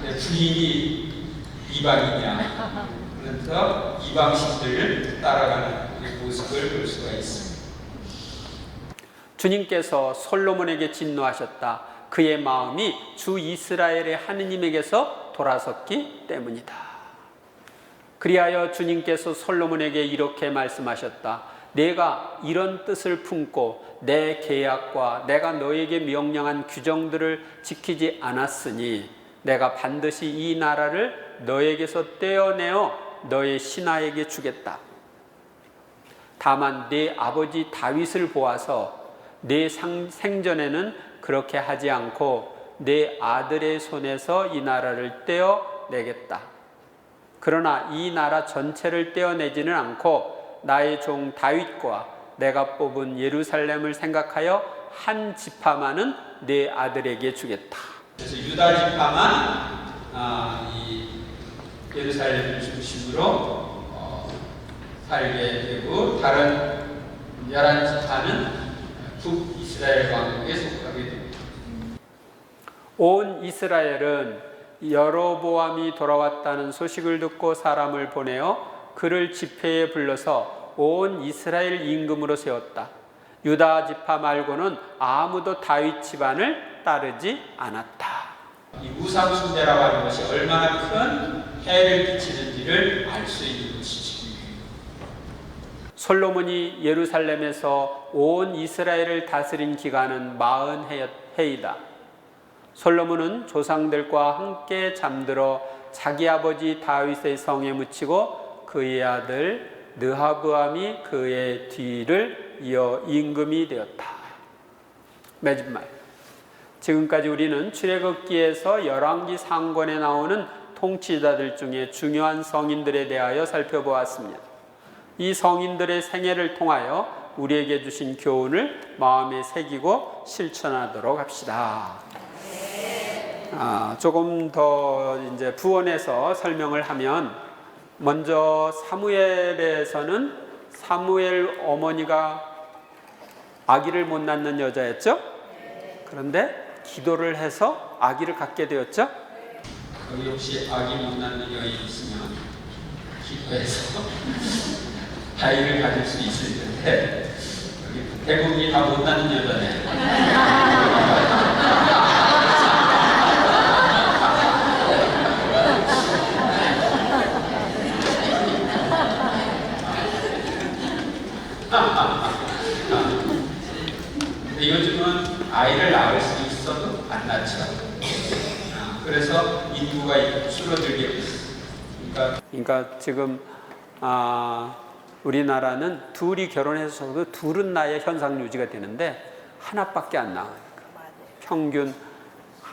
부인이 이방이냐. 그래서 이방신들을 따라가는 모습을 볼 수가 있습니다. 주님께서 솔로몬에게 진노하셨다. 그의 마음이 주 이스라엘의 하느님에게서 돌아섰기 때문이다. 그리하여 주님께서 솔로몬에게 이렇게 말씀하셨다. 내가 이런 뜻을 품고 내 계약과 내가 너에게 명령한 규정들을 지키지 않았으니 내가 반드시 이 나라를 너에게서 떼어내어 너의 신하에게 주겠다. 다만 네 아버지 다윗을 보아서 네 생전에는 그렇게 하지 않고 네 아들의 손에서 이 나라를 떼어내겠다. 그러나 이 나라 전체를 떼어내지는 않고 나의 종 다윗과 내가 뽑은 예루살렘을 생각하여 한 지파만은 네 아들에게 주겠다. 그래서 유다 지파만 이 예루살렘을 중심으로 살게 되고 다른 11지파는 북이스라엘 왕국에 속하게 됩니다. 온 이스라엘은 여로보암이 돌아왔다는 소식을 듣고 사람을 보내어 그를 집회에 불러서 온 이스라엘 임금으로 세웠다. 유다 지파 말고는 아무도 다윗 집안을 따르지 않았다. 이 우상 숭배라고 하는 것이 얼마나 큰 해를 끼치는지를 알 수 있는 것이죠. 솔로몬이 예루살렘에서 온 이스라엘을 다스린 기간은 40해이다. 솔로몬은 조상들과 함께 잠들어 자기 아버지 다윗의 성에 묻히고 그의 아들 르하브암이 그의 뒤를 이어 임금이 되었다. 마지막, 지금까지 우리는 출애굽기에서 열왕기 상권에 나오는 통치자들 중에 중요한 성인들에 대하여 살펴보았습니다. 이 성인들의 생애를 통하여 우리에게 주신 교훈을 마음에 새기고 실천하도록 합시다. 조금 더 이제 부언해서 설명을 하면, 먼저 사무엘에서는 사무엘 어머니가 아기를 못 낳는 여자였죠. 그런데 기도를 해서 아기를 갖게 되었죠. 여기 혹시 아기 못 낳는 여인 있으면 기도해서 아이를 가질 수 있을 텐데, 여기 대부분이 다 못 낳는 여자네. 근데 요즘은 아이를 낳을 수 있어도 안 낳죠. 그래서 인구가 줄어들게 있어요. 그러니까 지금 우리나라는 둘이 결혼해서도 둘은 낳아야 현상 유지가 되는데 하나밖에 안 나와요. 평균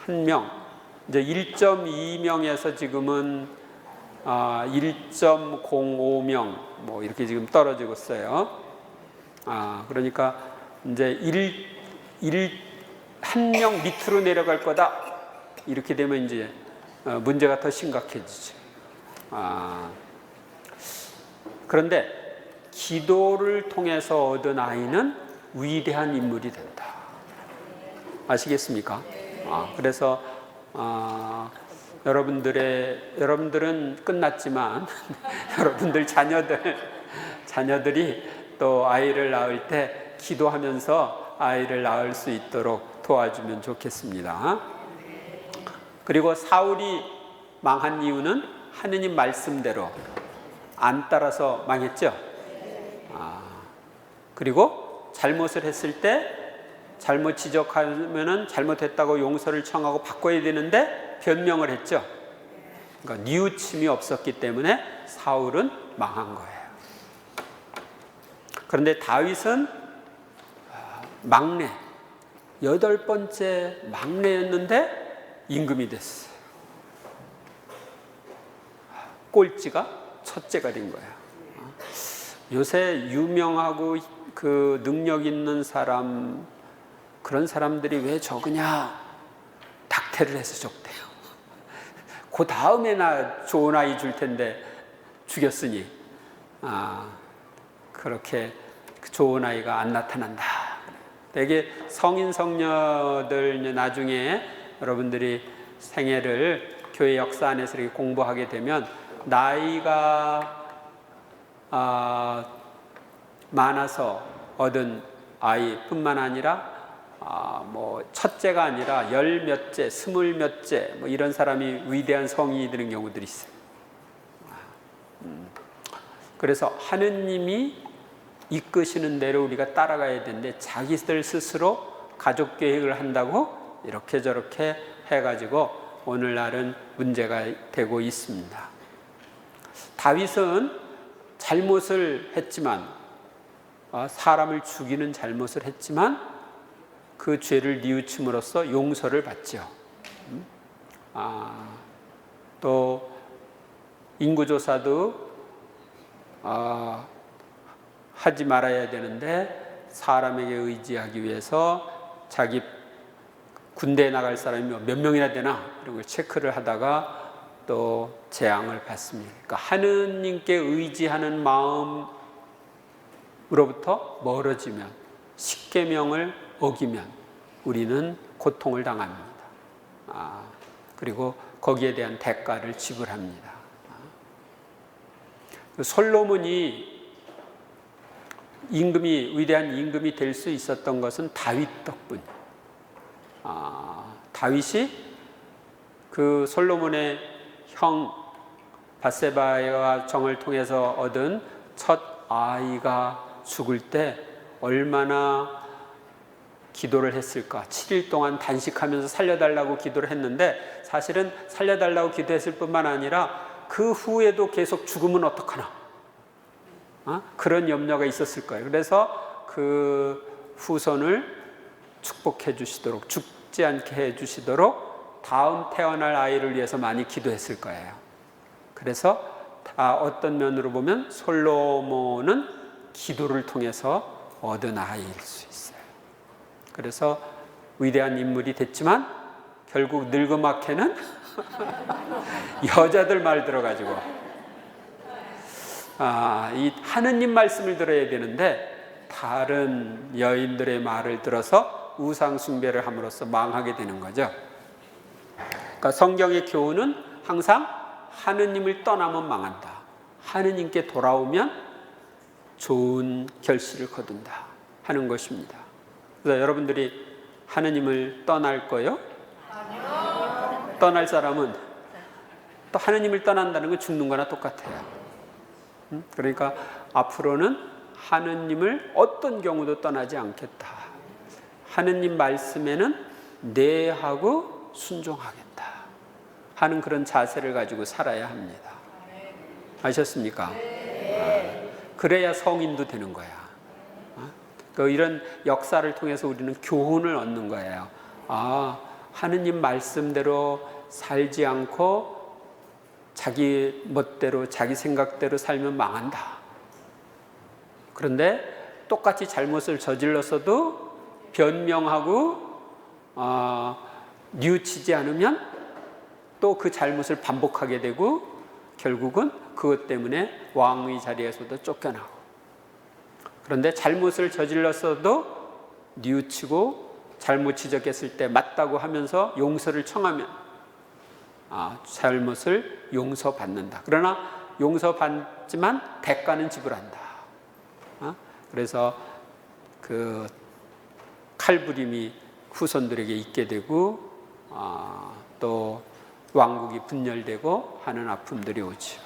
1명, 이제 1.2명에서 지금은 1.05명 뭐 이렇게 지금 떨어지고 있어요. 그러니까 이제 1명 밑으로 내려갈 거다. 이렇게 되면 이제 문제가 더 심각해지죠. 그런데 기도를 통해서 얻은 아이는 위대한 인물이 된다. 아시겠습니까? 그래서 여러분들은 끝났지만 여러분들 자녀들이 또 아이를 낳을 때 기도하면서 아이를 낳을 수 있도록 도와주면 좋겠습니다. 그리고 사울이 망한 이유는 하느님 말씀대로 안 따라서 망했죠. 그리고 잘못을 했을 때 잘못 지적하면은 잘못했다고 용서를 청하고 바꿔야 되는데 변명을 했죠. 그러니까 뉘우침이 없었기 때문에 사울은 망한 거예요. 그런데 다윗은 막내, 8번째 막내였는데 임금이 됐어요. 꼴찌가 첫째가 된 거예요. 요새 유명하고 그 능력 있는 사람, 그런 사람들이 왜 적으냐? 닥태를 해서 적대요. 그 다음에 나 좋은 아이 줄 텐데 죽였으니 그렇게 좋은 아이가 안 나타난다. 되게 성인 성녀들 나중에 여러분들이 생애를 교회 역사 안에서 이렇게 공부하게 되면 나이가 많아서 얻은 아이뿐만 아니라 뭐 첫째가 아니라 열 몇째, 스물 몇째 뭐 이런 사람이 위대한 성인이 되는 경우들이 있어요. 그래서 하느님이 이끄시는 대로 우리가 따라가야 되는데 자기들 스스로 가족 계획을 한다고 이렇게 저렇게 해가지고 오늘날은 문제가 되고 있습니다. 다윗은 잘못을 했지만 사람을 죽이는 잘못을 했지만 그 죄를 뉘우침으로써 용서를 받죠. 또 인구조사도 하지 말아야 되는데 사람에게 의지하기 위해서 자기 군대에 나갈 사람이 몇 명이나 되나 이런 걸 체크를 하다가 또 재앙을 받습니다. 그러니까 하느님께 의지하는 마음으로부터 멀어지면 십계명을 어기면 우리는 고통을 당합니다. 그리고 거기에 대한 대가를 지불합니다. 솔로몬이 위대한 임금이 될 수 있었던 것은 다윗 덕분. 다윗이 그 솔로몬의 형 밧세바와 정을 통해서 얻은 첫 아이가 죽을 때 얼마나 기도를 했을까? 7일 동안 단식하면서 살려달라고 기도를 했는데 사실은 살려달라고 기도했을 뿐만 아니라 그 후에도 계속 죽으면 어떡하나? 그런 염려가 있었을 거예요. 그래서 그 후손을 축복해 주시도록, 죽지 않게 해 주시도록 다음 태어날 아이를 위해서 많이 기도했을 거예요. 그래서 어떤 면으로 보면 솔로몬은 기도를 통해서 얻은 아이일 수 있어요. 그래서 위대한 인물이 됐지만 결국 늙어막해는 여자들 말 들어가지고 이 하느님 말씀을 들어야 되는데 다른 여인들의 말을 들어서 우상 숭배를 함으로써 망하게 되는 거죠. 그러니까 성경의 교훈은 항상 하느님을 떠나면 망한다. 하느님께 돌아오면 좋은 결실을 거둔다 하는 것입니다. 그래서 여러분들이 하느님을 떠날 거요? 아니요. 떠날 사람은 또 하느님을 떠난다는 건 죽는 거나 똑같아요. 그러니까 앞으로는 하느님을 어떤 경우도 떠나지 않겠다. 하느님 말씀에는 네 하고 순종하겠다 하는 그런 자세를 가지고 살아야 합니다. 아셨습니까? 그래야 성인도 되는 거야. 이런 역사를 통해서 우리는 교훈을 얻는 거예요. 하느님 말씀대로 살지 않고 자기 멋대로 자기 생각대로 살면 망한다. 그런데 똑같이 잘못을 저질렀어도 변명하고 뉘우치지 않으면 또 그 잘못을 반복하게 되고 결국은 그것 때문에 왕의 자리에서도 쫓겨나고, 그런데 잘못을 저질렀어도 뉘우치고 잘못 지적했을 때 맞다고 하면서 용서를 청하면 잘못을 용서받는다. 그러나 용서받지만 대가는 지불한다. 그래서 그 칼부림이 후손들에게 있게 되고 또 왕국이 분열되고 하는 아픔들이 오죠.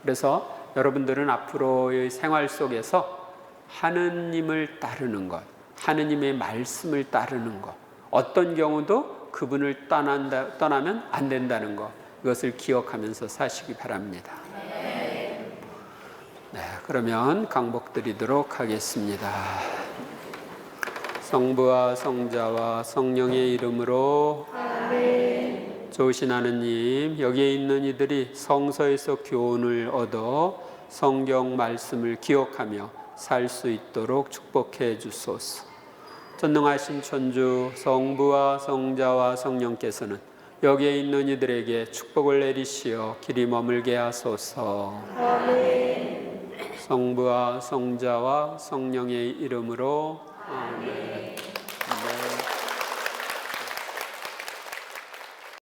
그래서 여러분들은 앞으로의 생활 속에서 하느님을 따르는 것, 하느님의 말씀을 따르는 것, 어떤 경우도 그분을 떠나면 안 된다는 것, 이것을 기억하면서 사시기 바랍니다. 네, 그러면 강복드리도록 하겠습니다. 성부와 성자와 성령의 이름으로 아멘. 좋으신 하느님, 여기에 있는 이들이 성서에서 교훈을 얻어 성경 말씀을 기억하며 살 수 있도록 축복해 주소서. 전능하신 천주 성부와 성자와 성령께서는 여기에 있는 이들에게 축복을 내리시어 길이 머물게 하소서. 아멘. 성부와 성자와 성령의 이름으로 아멘.